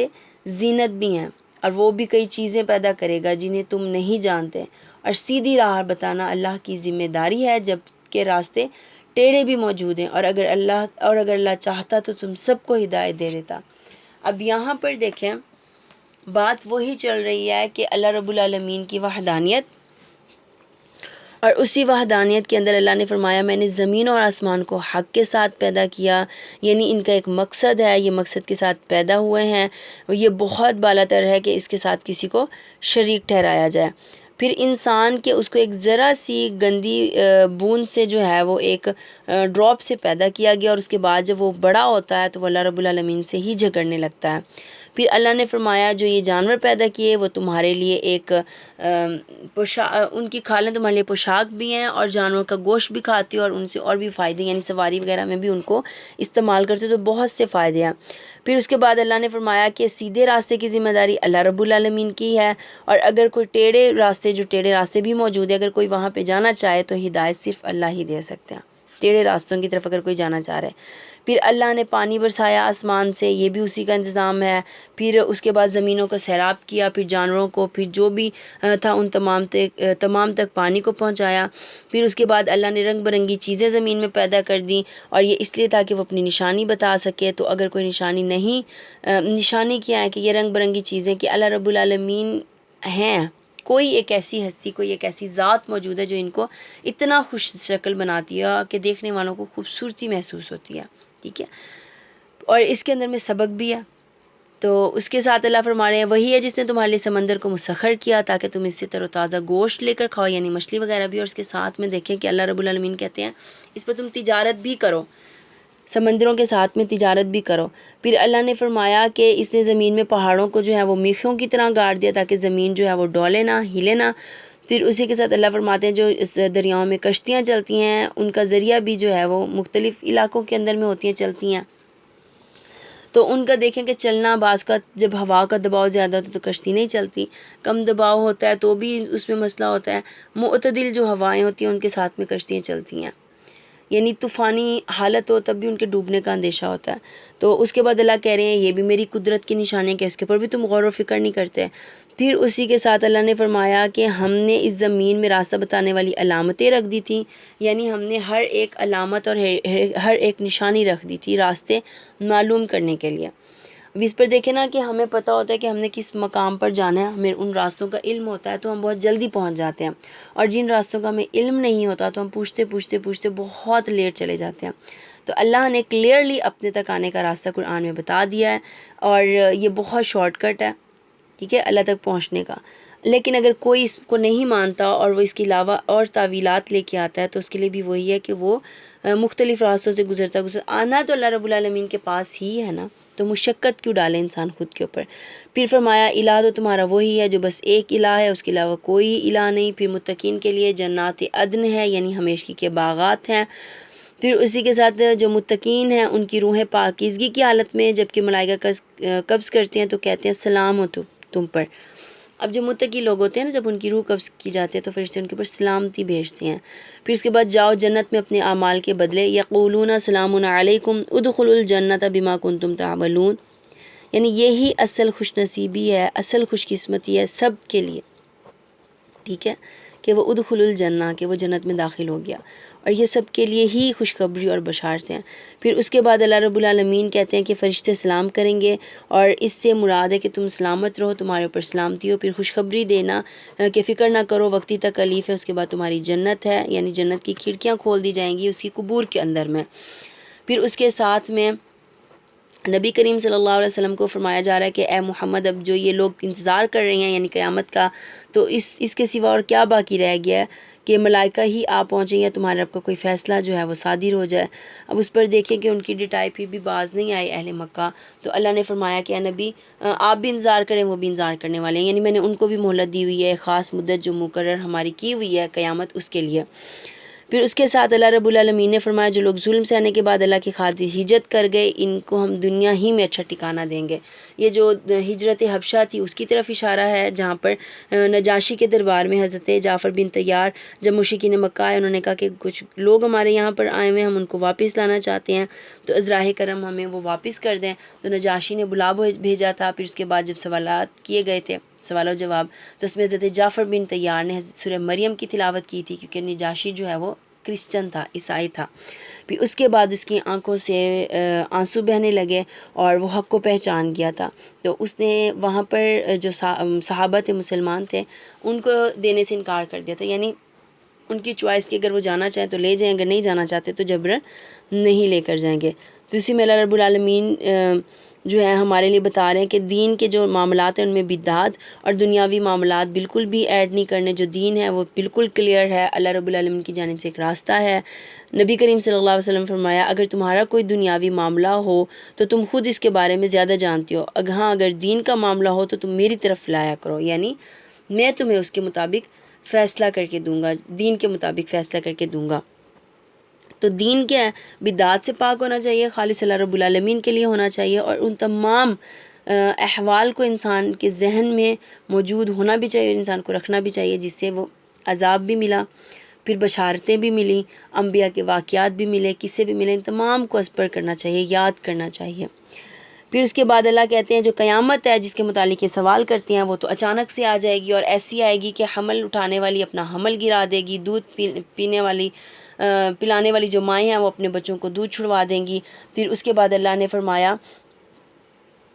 [SPEAKER 2] زینت بھی ہیں، اور وہ بھی کئی چیزیں پیدا کرے گا جنہیں تم نہیں جانتے، اور سیدھی راہ بتانا اللہ کی ذمہ داری ہے، جبکہ راستے ٹیڑھے بھی موجود ہیں، اور اگر اللہ چاہتا تو تم سب کو ہدایت دے دیتا۔ اب یہاں پر دیکھیں بات وہی چل رہی ہے کہ اللہ رب العالمین کی وحدانیت، اور اسی وحدانیت کے اندر اللہ نے فرمایا میں نے زمین اور آسمان کو حق کے ساتھ پیدا کیا، یعنی ان کا ایک مقصد ہے، یہ مقصد کے ساتھ پیدا ہوئے ہیں، یہ بہت بالا تر ہے کہ اس کے ساتھ کسی کو شریک ٹھہرایا جائے۔ پھر انسان کے اس کو ایک ذرا سی گندی بوند سے جو ہے وہ ایک ڈراپ سے پیدا کیا گیا، اور اس کے بعد جب وہ بڑا ہوتا ہے تو وہ اللہ رب العالمین سے ہی جھگڑنے لگتا ہے۔ پھر اللہ نے فرمایا جو یہ جانور پیدا کیے وہ تمہارے لیے ایک ان کی کھالیں تمہارے لیے پوشاک بھی ہیں، اور جانور کا گوشت بھی کھاتے ہو، اور ان سے اور بھی فائدے، یعنی سواری وغیرہ میں بھی ان کو استعمال کرتے ہو، تو بہت سے فائدے ہیں۔ پھر اس کے بعد اللہ نے فرمایا کہ سیدھے راستے کی ذمہ داری اللہ رب العالمین کی ہے، اور اگر کوئی ٹیڑھے راستے بھی موجود ہیں، اگر کوئی وہاں پہ جانا چاہے تو ہدایت صرف اللہ ہی دے سکتے ہیں، ٹیڑھے راستوں کی طرف اگر کوئی جانا چاہ رہا ہے۔ پھر اللہ نے پانی برسایا آسمان سے، یہ بھی اسی کا انتظام ہے۔ پھر اس کے بعد زمینوں کو سیراب کیا، پھر جانوروں کو، پھر جو بھی تھا ان تمام تک پانی کو پہنچایا۔ پھر اس کے بعد اللہ نے رنگ برنگی چیزیں زمین میں پیدا کر دیں، اور یہ اس لیے تاکہ وہ اپنی نشانی بتا سکے۔ تو اگر کوئی نشانی کیا ہے کہ یہ رنگ برنگی چیزیں کہ اللہ رب العالمین ہیں، کوئی ایک ایسی ہستی، کوئی ایک ایسی ذات موجود ہے جو ان کو اتنا خوش شکل بناتی ہے کہ دیکھنے والوں کو خوبصورتی محسوس ہوتی ہے، ٹھیک ہے، اور اس کے اندر میں سبق بھی ہے۔ تو اس کے ساتھ اللہ فرما رہے ہیں وہی ہے جس نے تمہارے لیے سمندر کو مسخر کیا تاکہ تم اس سے تر و تازہ گوشت لے کر کھاؤ، یعنی مچھلی وغیرہ بھی، اور اس کے ساتھ میں دیکھیں کہ اللہ رب العالمین کہتے ہیں اس پر تم تجارت بھی کرو، سمندروں کے ساتھ میں تجارت بھی کرو۔ پھر اللہ نے فرمایا کہ اس نے زمین میں پہاڑوں کو جو ہے وہ میخوں کی طرح گاڑ دیا تاکہ زمین جو ہے وہ ڈولے نہ، ہلے نہ۔ پھر اسی کے ساتھ اللہ فرماتے ہیں جو اس دریاؤں میں کشتیاں چلتی ہیں ان کا ذریعہ بھی جو ہے وہ مختلف علاقوں کے اندر میں ہوتی ہیں، چلتی ہیں، تو ان کا دیکھیں کہ چلنا بعض کا جب ہوا کا دباؤ زیادہ ہوتا ہے تو کشتی نہیں چلتی، کم دباؤ ہوتا ہے تو بھی اس میں مسئلہ ہوتا ہے، معتدل جو ہوائیں ہوتی ہیں ان کے ساتھ میں کشتیاں چلتی ہیں، یعنی طوفانی حالت ہو تب بھی ان کے ڈوبنے کا اندیشہ ہوتا ہے۔ تو اس کے بعد اللہ کہہ رہے ہیں یہ بھی میری قدرت کی نشانی ہے، اس کے اوپر بھی تم غور و فکر نہیں کرتے۔ پھر اسی کے ساتھ اللہ نے فرمایا کہ ہم نے اس زمین میں راستہ بتانے والی علامتیں رکھ دی تھیں، یعنی ہم نے ہر ایک علامت اور ہر ایک نشانی رکھ دی تھی راستے معلوم کرنے کے لیے۔ اب اس پر دیکھیں نا کہ ہمیں پتہ ہوتا ہے کہ ہم نے کس مقام پر جانا ہے، ہمیں ان راستوں کا علم ہوتا ہے تو ہم بہت جلدی پہنچ جاتے ہیں، اور جن راستوں کا ہمیں علم نہیں ہوتا تو ہم پوچھتے بہت لیٹ چلے جاتے ہیں۔ تو اللہ نے کلیئرلی اپنے تک آنے کا راستہ قرآن میں بتا دیا ہے، اور یہ بہت شارٹ کٹ ہے، ٹھیک ہے، اللہ تک پہنچنے کا۔ لیکن اگر کوئی اس کو نہیں مانتا اور وہ اس کے علاوہ اور تعویلات لے کے آتا ہے تو اس کے لیے بھی وہی ہے کہ وہ مختلف راستوں سے گزرتا آنا تو اللہ رب العالمین کے پاس ہی ہے نا، تو مشقت کیوں ڈالے انسان خود کے اوپر۔ پھر فرمایا الہ تو تمہارا وہی ہے جو بس ایک الہ ہے، اس کے علاوہ کوئی الہ نہیں۔ پھر متقین کے لیے جنات عدن ہے، یعنی ہمیشگی کے باغات ہیں۔ پھر اسی کے ساتھ جو متقین ہیں ان کی روحیں پاکیزگی کی حالت میں، جبکہ ملائکہ قبض کرتے ہیں تو کہتے ہیں سلام ہو تم پر۔ اب جو متقی لوگ ہوتے ہیں نا جب ان کی روح قبض کی جاتی ہے تو فرشتے ان کے اوپر سلامتی بھیجتے ہیں۔ پھر اس کے بعد جاؤ جنت میں اپنے اعمال کے بدلے، یقولون سلام علیکم ادخلوا الجنت بما کنتم تعملون، یعنی یہی اصل خوش نصیبی ہے، اصل خوش قسمتی ہے سب کے لیے، ٹھیک ہے، کہ وہ ادخل الجنہ، کہ وہ جنت میں داخل ہو گیا، اور یہ سب کے لیے ہی خوشخبری اور بشارتیں ہیں۔ پھر اس کے بعد اللہ رب العالمین کہتے ہیں کہ فرشتے سلام کریں گے، اور اس سے مراد ہے کہ تم سلامت رہو، تمہارے اوپر سلامتی ہو۔ پھر خوشخبری دینا کہ فکر نہ کرو، وقتی تکلیف ہے، اس کے بعد تمہاری جنت ہے، یعنی جنت کی کھڑکیاں کھول دی جائیں گی اس کی قبور کے اندر میں۔ پھر اس کے ساتھ میں نبی کریم صلی اللہ علیہ وسلم کو فرمایا جا رہا ہے کہ اے محمد، اب جو یہ لوگ انتظار کر رہے ہیں یعنی قیامت کا، تو اس کے سوا اور کیا باقی رہ گیا ہے کہ ملائکہ ہی آ پہنچیں یا تمہارے رب کا کوئی فیصلہ جو ہے وہ صادر ہو جائے۔ اب اس پر دیکھیں کہ ان کی ڈٹائی پھر بھی باز نہیں آئی اہل مکہ، تو اللہ نے فرمایا کہ اے نبی آپ بھی انتظار کریں، وہ بھی انتظار کرنے والے ہیں، یعنی میں نے ان کو بھی مہلت دی ہوئی ہے، خاص مدت جو مقرر ہماری کی ہوئی ہے قیامت اس کے لیے۔ پھر اس کے ساتھ اللہ رب العالمین نے فرمایا جو لوگ ظلم سہنے کے بعد اللہ کی خاطر ہجرت کر گئے، ان کو ہم دنیا ہی میں اچھا ٹھکانہ دیں گے۔ یہ جو ہجرت حبشہ تھی اس کی طرف اشارہ ہے، جہاں پر نجاشی کے دربار میں حضرت جعفر بن طیار جب مشرکین مکہ آئے، انہوں نے کہا کہ کچھ لوگ ہمارے یہاں پر آئے ہوئے ہیں، ہم ان کو واپس لانا چاہتے ہیں، تو عذراہ کرم ہمیں وہ واپس کر دیں۔ تو نجاشی نے بلا بھیجا تھا۔ پھر اس کے بعد جب سوالات کیے گئے تھے، سوال و جواب، تو اس میں حضرت جعفر بن طیار نے سورہ مریم کی تلاوت کی تھی، کیونکہ نجاشی جو ہے وہ کرسچن تھا، عیسائی تھا۔ پھر اس کے بعد اس کی آنکھوں سے آنسو بہنے لگے اور وہ حق کو پہچان گیا تھا، تو اس نے وہاں پر جو صحابہ تھے، مسلمان تھے، ان کو دینے سے انکار کر دیا تھا، یعنی ان کی چوائس کی، اگر وہ جانا چاہیں تو لے جائیں، اگر نہیں جانا چاہتے تو جبرن نہیں لے کر جائیں گے۔ تو اسی میں اللہ رب العالمین جو ہے ہمارے لیے بتا رہے ہیں کہ دین کے جو معاملات ہیں ان میں بدعات اور دنیاوی معاملات بالکل بھی ایڈ نہیں کرنے، جو دین ہے وہ بالکل کلیئر ہے، اللہ رب العالمین کی جانب سے ایک راستہ ہے۔ نبی کریم صلی اللہ علیہ وسلم فرمایا اگر تمہارا کوئی دنیاوی معاملہ ہو تو تم خود اس کے بارے میں زیادہ جانتے ہو، ہاں اگر دین کا معاملہ ہو تو تم میری طرف لایا کرو، یعنی میں تمہیں اس کے مطابق فیصلہ کر کے دوں گا، دین کے مطابق فیصلہ کر کے دوں گا۔ تو دین کیا ہے؟ بدعات سے پاک ہونا چاہیے، خالص اللہ رب العالمین کے لیے ہونا چاہیے، اور ان تمام احوال کو انسان کے ذہن میں موجود ہونا بھی چاہیے، انسان کو رکھنا بھی چاہیے، جس سے وہ عذاب بھی ملا، پھر بشارتیں بھی ملی، انبیاء کے واقعات بھی ملے، قصے بھی ملے، ان تمام کو ازپر کرنا چاہیے، یاد کرنا چاہیے۔ پھر اس کے بعد اللہ کہتے ہیں جو قیامت ہے جس کے متعلق یہ سوال کرتے ہیں وہ تو اچانک سے آ جائے گی، اور ایسی آئے گی کہ حمل اٹھانے والی اپنا حمل گرا دے گی، دودھ پلانے والی جو مائیں ہیں وہ اپنے بچوں کو دودھ چھڑوا دیں گی۔ پھر اس کے بعد اللہ نے فرمایا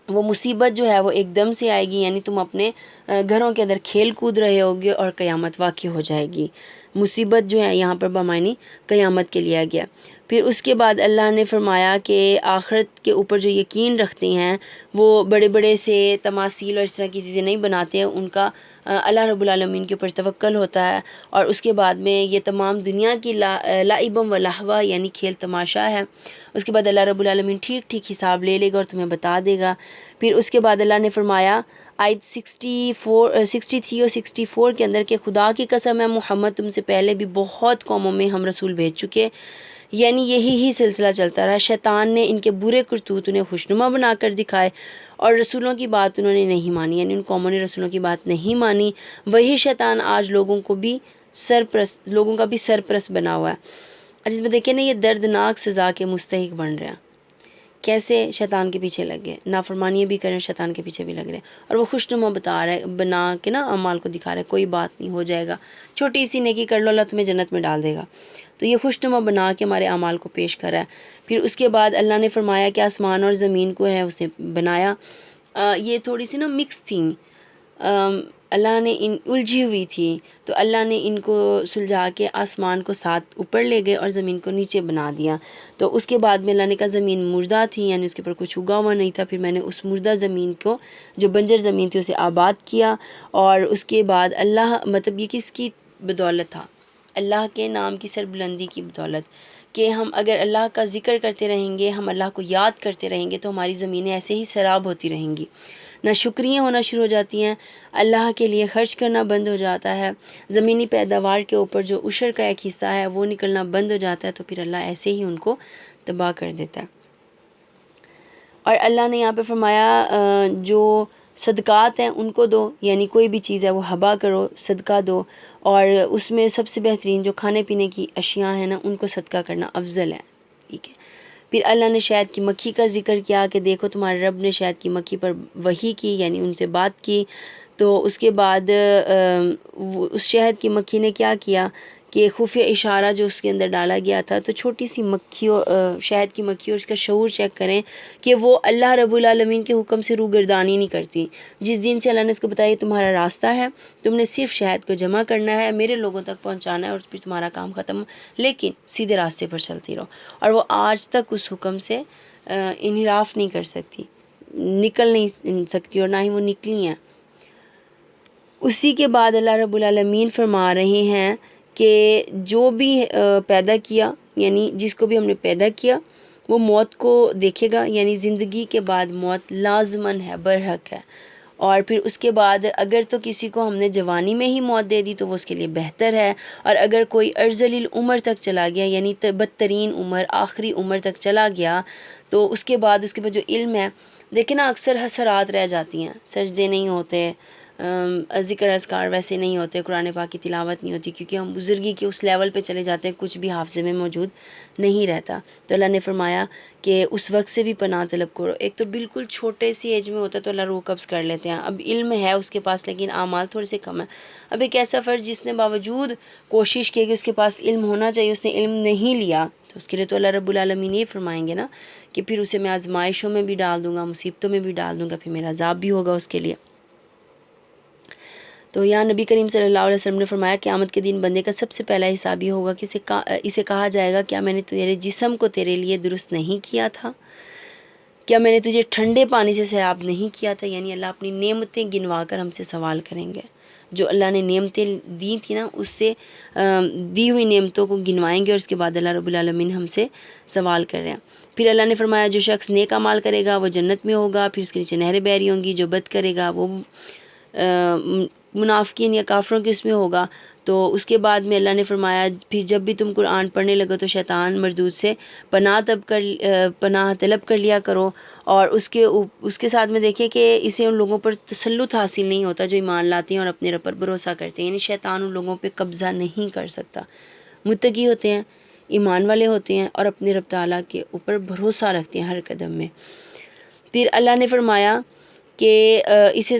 [SPEAKER 2] وہ مصیبت جو ہے وہ ایک دم سے آئے گی، یعنی تم اپنے گھروں کے اندر کھیل کود رہے ہوگے اور قیامت واقع ہو جائے گی۔ مصیبت جو ہے یہاں پر بمعنی قیامت کے لیا گیا۔ پھر اس کے بعد اللہ نے فرمایا کہ آخرت کے اوپر جو یقین رکھتے ہیں وہ بڑے بڑے سے تماثیل اور اس طرح کی چیزیں نہیں بناتے ہیں، ان کا اللہ رب العالمین کے اوپر توکل ہوتا ہے، اور اس کے بعد میں یہ تمام دنیا کی لعبم و لہوا یعنی کھیل تماشا ہے۔ اس کے بعد اللہ رب العالمین ٹھیک ٹھیک حساب لے لے گا اور تمہیں بتا دے گا۔ پھر اس کے بعد اللہ نے فرمایا آیت 63 اور 64 کے اندر کہ خدا کی قسم ہے محمد تم سے پہلے بھی بہت قوموں میں ہم رسول بھیج چکے، یعنی یہی سلسلہ چلتا رہا، شیطان نے ان کے برے کرتوت انہیں خوشنما بنا کر دکھائے اور رسولوں کی بات انہوں نے نہیں مانی، یعنی ان قوموں نے رسولوں کی بات نہیں مانی، وہی شیطان آج لوگوں کا بھی سرپرست بنا ہوا ہے۔ آج اس میں دیکھیں نا، یہ دردناک سزا کے مستحق بن رہے ہیں، کیسے شیطان کے پیچھے لگ گئے، نافرمانیاں بھی کریں، شیطان کے پیچھے بھی لگ رہے ہیں، اور وہ خوشنما بنا کے نا اعمال کو دکھا رہے ہیں، کوئی بات نہیں، ہو جائے گا، چھوٹی سی نیکی کر لو اللہ تمہیں جنت میں ڈال دے گا۔ تو یہ خوشنما بنا کے ہمارے اعمال کو پیش کر رہا ہے۔ پھر اس کے بعد اللہ نے فرمایا کہ آسمان اور زمین کو ہے اس نے بنایا، یہ تھوڑی سی نا مکس تھیں، اللہ نے الجھی ہوئی تھی، تو اللہ نے ان کو سلجھا کے آسمان کو ساتھ اوپر لے گئے اور زمین کو نیچے بنا دیا۔ تو اس کے بعد میں اللہ نے کہا زمین مردہ تھی، یعنی اس کے اوپر کچھ اگا ہوا نہیں تھا، پھر میں نے اس مردہ زمین کو جو بنجر زمین تھی اسے آباد کیا، اور اس کے بعد اللہ مطلب یہ کس کی بدولت تھا؟ اللہ کے نام کی سربلندی کی بدولت، کہ ہم اگر اللہ کا ذکر کرتے رہیں گے، ہم اللہ کو یاد کرتے رہیں گے، تو ہماری زمینیں ایسے ہی سراب ہوتی رہیں گی، نہ شکریہ ہونا شروع ہو جاتی ہیں، اللہ کے لیے خرچ کرنا بند ہو جاتا ہے، زمینی پیداوار کے اوپر جو عشر کا ایک حصہ ہے وہ نکلنا بند ہو جاتا ہے، تو پھر اللہ ایسے ہی ان کو تباہ کر دیتا ہے۔ اور اللہ نے یہاں پہ فرمایا جو صدقات ہیں ان کو دو، یعنی کوئی بھی چیز ہے وہ ہبا کرو، صدقہ دو، اور اس میں سب سے بہترین جو کھانے پینے کی اشیاء ہیں نا ان کو صدقہ کرنا افضل ہے، ٹھیک ہے۔ پھر اللہ نے شہد کی مکھی کا ذکر کیا کہ دیکھو تمہارے رب نے شہد کی مکھی پر وحی کی، یعنی ان سے بات کی، تو اس کے بعد اس شہد کی مکھی نے کیا کیا کہ خفیہ اشارہ جو اس کے اندر ڈالا گیا تھا، تو چھوٹی سی مکھی شہد کی مکھی اور اس کا شعور چیک کریں کہ وہ اللہ رب العالمین کے حکم سے روگردانی نہیں کرتی۔ جس دن سے اللہ نے اس کو بتایا تمہارا راستہ ہے، تم نے صرف شہد کو جمع کرنا ہے، میرے لوگوں تک پہنچانا ہے، اور پھر تمہارا کام ختم، لیکن سیدھے راستے پر چلتی رہو۔ اور وہ آج تک اس حکم سے انحراف نہیں کر سکتی، نکل نہیں سکتی، اور نہ ہی وہ نکلی ہیں۔ اسی کے بعد اللہ رب العالمین فرما رہے ہیں کہ جو بھی پیدا کیا، یعنی جس کو بھی ہم نے پیدا کیا وہ موت کو دیکھے گا، یعنی زندگی کے بعد موت لازماً ہے، برحق ہے۔ اور پھر اس کے بعد اگر تو کسی کو ہم نے جوانی میں ہی موت دے دی تو وہ اس کے لیے بہتر ہے، اور اگر کوئی ارذل العمر تک چلا گیا، یعنی بدترین عمر، آخری عمر تک چلا گیا، تو اس کے بعد جو علم ہے، دیکھیں نا اکثر حسرات رہ جاتی ہیں، سجدے نہیں ہوتے، ذکر اذکار ویسے نہیں ہوتے، قرآن پاک کی تلاوت نہیں ہوتی، کیونکہ ہم بزرگی کے اس لیول پہ چلے جاتے ہیں کچھ بھی حافظے میں موجود نہیں رہتا۔ تو اللہ نے فرمایا کہ اس وقت سے بھی پناہ طلب کرو۔ ایک تو بالکل چھوٹے سی ایج میں ہوتا ہے تو اللہ روح قبض کر لیتے ہیں، اب علم ہے اس کے پاس لیکن اعمال تھوڑے سے کم ہیں۔ اب ایک ایسا فرد جس نے باوجود کوشش کی کہ اس کے پاس علم ہونا چاہیے، اس نے علم نہیں لیا، تو اس کے لیے تو اللہ رب العالمین یہ فرمائیں گے نا کہ پھر اسے میں آزمائشوں میں بھی ڈال دوں گا، مصیبتوں میں بھی ڈال دوں گا، پھر میرا عذاب بھی ہوگا اس کے لیے۔ تو یہاں نبی کریم صلی اللہ علیہ وسلم نے فرمایا قیامت کے دن بندے کا سب سے پہلا حساب یہ ہوگا کہ اسے کہا جائے گا کیا میں نے تیرے جسم کو تیرے لیے درست نہیں کیا تھا؟ کیا میں نے تجھے ٹھنڈے پانی سے سیراب نہیں کیا تھا؟ یعنی اللہ اپنی نعمتیں گنوا کر ہم سے سوال کریں گے، جو اللہ نے نعمتیں دی تھی نا، اس سے دی ہوئی نعمتوں کو گنوائیں گے، اور اس کے بعد اللہ رب العالمین ہم سے سوال کر رہے ہیں۔ پھر اللہ نے فرمایا جو شخص نیک اعمال کرے گا وہ جنت میں ہوگا، پھر اس کے نیچے نہریں بہہ رہی ہوں گی، جو بد کرے گا وہ منافقین یا کافروں کے اس میں ہوگا۔ تو اس کے بعد میں اللہ نے فرمایا پھر جب بھی تم قرآن پڑھنے لگو تو شیطان مردود سے پناہ طلب کر لیا کرو، اور اس کے ساتھ میں دیکھیں کہ اسے ان لوگوں پر تسلط حاصل نہیں ہوتا جو ایمان لاتے ہیں اور اپنے رب پر بھروسہ کرتے ہیں، یعنی شیطان ان لوگوں پہ قبضہ نہیں کر سکتا۔ متقی ہوتے ہیں، ایمان والے ہوتے ہیں، اور اپنے رب تعالیٰ کے اوپر بھروسہ رکھتے ہیں ہر قدم میں۔ پھر اللہ نے فرمایا کہ اسی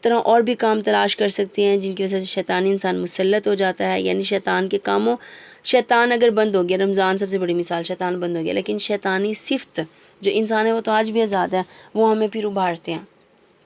[SPEAKER 2] طرح اور بھی کام تلاش کر سکتے ہیں جن کی وجہ سے شیطانی انسان مسلط ہو جاتا ہے، یعنی شیطان کے کاموں، شیطان اگر بند ہو گیا، رمضان سب سے بڑی مثال، شیطان بند ہو گیا، لیکن شیطانی صفت جو انسان ہے وہ تو آج بھی آزاد ہے، وہ ہمیں پھر ابھارتے ہیں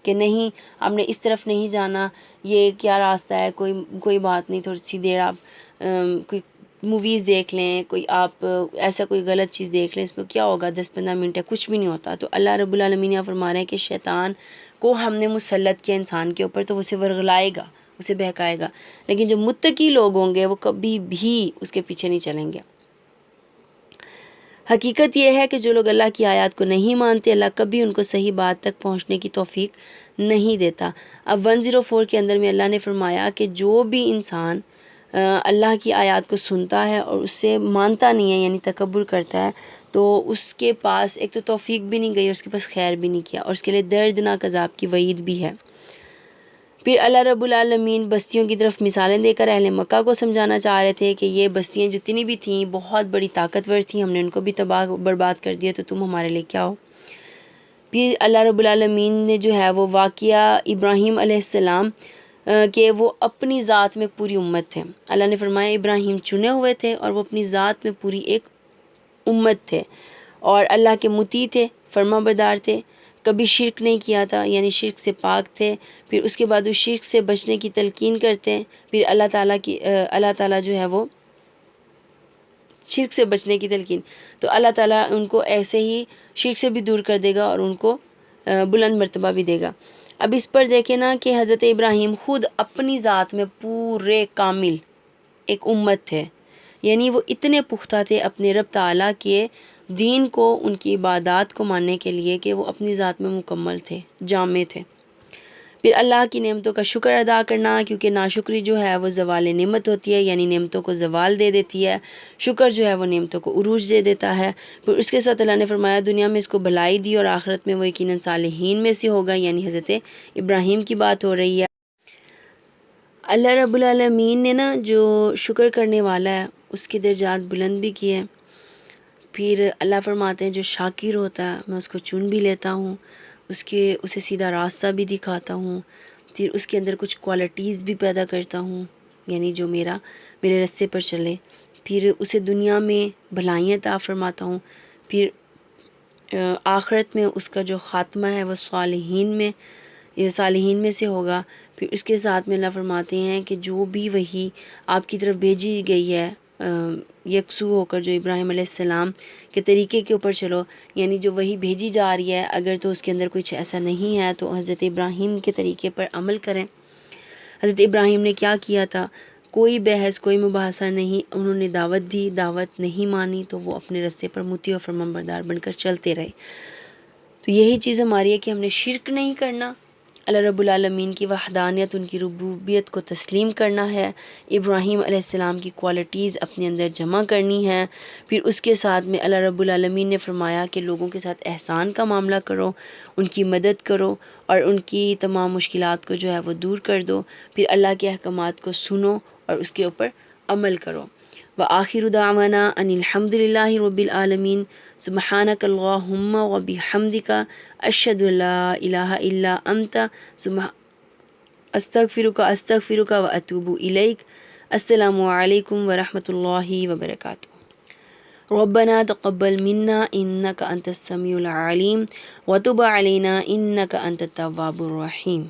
[SPEAKER 2] کہ نہیں آپ نے اس طرف نہیں جانا، یہ کیا راستہ ہے، کوئی بات نہیں، تھوڑی سی دیر آپ کوئی موویز دیکھ لیں، کوئی آپ ایسا کوئی غلط چیز دیکھ لیں، اس میں کیا ہوگا، 10-15 منٹ ہے، کچھ بھی نہیں ہوتا۔ تو اللہ رب العالمین یہاں فرما رہے ہیں کہ شیطان کو ہم نے مسلط کیا انسان کے اوپر تو وہ اسے ورغلائے گا، اسے بہکائے گا، لیکن جو متقی لوگ ہوں گے وہ کبھی بھی اس کے پیچھے نہیں چلیں گے۔ حقیقت یہ ہے کہ جو لوگ اللہ کی آیات کو نہیں مانتے، اللہ کبھی ان کو صحیح بات تک پہنچنے کی توفیق نہیں دیتا۔ اب 104 کے اندر میں اللہ نے فرمایا کہ جو بھی انسان اللہ کی آیات کو سنتا ہے اور اس سے مانتا نہیں ہے، یعنی تکبر کرتا ہے، تو اس کے پاس ایک تو توفیق بھی نہیں گئی اور اس کے پاس خیر بھی نہیں کیا، اور اس کے لیے دردناک عذاب کی وعید بھی ہے۔ پھر اللہ رب العالمین بستیوں کی طرف مثالیں دے کر اہل مکہ کو سمجھانا چاہ رہے تھے کہ یہ بستیاں جتنی بھی تھیں بہت بڑی طاقتور تھیں، ہم نے ان کو بھی تباہ برباد کر دیا، تو تم ہمارے لیے کیا ہو۔ پھر اللہ رب العالمین نے جو ہے وہ واقعہ ابراہیم علیہ السلام کہ وہ اپنی ذات میں پوری امت تھے۔ اللہ نے فرمایا ابراہیم چنے ہوئے تھے اور وہ اپنی ذات میں پوری ایک امت تھے، اور اللہ کے مطیع تھے، فرما بردار تھے، کبھی شرک نہیں کیا تھا، یعنی شرک سے پاک تھے۔ پھر اس کے بعد وہ شرک سے بچنے کی تلقین کرتے ہیں، پھر اللہ تعالیٰ جو ہے وہ شرک سے بچنے کی تلقین، تو اللہ تعالیٰ ان کو ایسے ہی شرک سے بھی دور کر دے گا اور ان کو بلند مرتبہ بھی دے گا۔ اب اس پر دیکھیں نا کہ حضرت ابراہیم خود اپنی ذات میں پورے کامل ایک امت تھے، یعنی وہ اتنے پختہ تھے اپنے رب تعالیٰ کے دین کو، ان کی عبادات کو ماننے کے لیے کہ وہ اپنی ذات میں مکمل تھے، جامع تھے۔ پھر اللہ کی نعمتوں کا شکر ادا کرنا، کیونکہ ناشکری جو ہے وہ زوال نعمت ہوتی ہے، یعنی نعمتوں کو زوال دے دیتی ہے، شکر جو ہے وہ نعمتوں کو عروج دے دیتا ہے۔ پھر اس کے ساتھ اللہ نے فرمایا دنیا میں اس کو بھلائی دی اور آخرت میں وہ یقیناً صالحین میں سے ہوگا، یعنی حضرت ابراہیم کی بات ہو رہی ہے۔ اللہ رب العالمین نے نا جو شکر کرنے والا ہے اس کے درجات بلند بھی کیے۔ پھر اللہ فرماتے ہیں جو شاکر ہوتا ہے میں اس کو چن بھی لیتا ہوں، اسے سیدھا راستہ بھی دکھاتا ہوں۔ پھر اس کے اندر کچھ کوالٹیز بھی پیدا کرتا ہوں، یعنی جو میرے رستے پر چلے، پھر اسے دنیا میں بھلائیاں عطا فرماتا ہوں، پھر آخرت میں اس کا جو خاتمہ ہے وہ صالحین میں سے ہوگا۔ پھر اس کے ساتھ میں اللہ فرماتے ہیں کہ جو بھی وحی آپ کی طرف بھیجی گئی ہے یکسو ہو کر، جو ابراہیم علیہ السلام کے طریقے کے اوپر چلو، یعنی جو وحی بھیجی جا رہی ہے اگر تو اس کے اندر کچھ ایسا نہیں ہے تو حضرت ابراہیم کے طریقے پر عمل کریں۔ حضرت ابراہیم نے کیا کیا تھا؟ کوئی بحث، کوئی مباحثہ نہیں، انہوں نے دعوت دی، دعوت نہیں مانی تو وہ اپنے رستے پر مطیع و فرمانبردار بن کر چلتے رہے۔ تو یہی چیز ہماری ہے کہ ہم نے شرک نہیں کرنا، اللہ رب العالمین کی وحدانیت، ان کی ربوبیت کو تسلیم کرنا ہے، ابراہیم علیہ السلام کی کوالٹیز اپنے اندر جمع کرنی ہے۔ پھر اس کے ساتھ میں اللہ رب العالمین نے فرمایا کہ لوگوں کے ساتھ احسان کا معاملہ کرو، ان کی مدد کرو اور ان کی تمام مشکلات کو جو ہے وہ دور کر دو، پھر اللہ کے احکامات کو سنو اور اس کے اوپر عمل کرو۔ وآخر دعوانا ان الحمد للہ رب العالمین، سبحانک اللہم وبحمدک، اشہد ان لا الہ الا انت، استغفرک واتوب الیک۔ السلام علیکم ورحمۃ اللہ وبرکاتہ۔ ربنا تقبل منا انک انت السمیع العلیم وتب علینا انک انت التواب الرحیم۔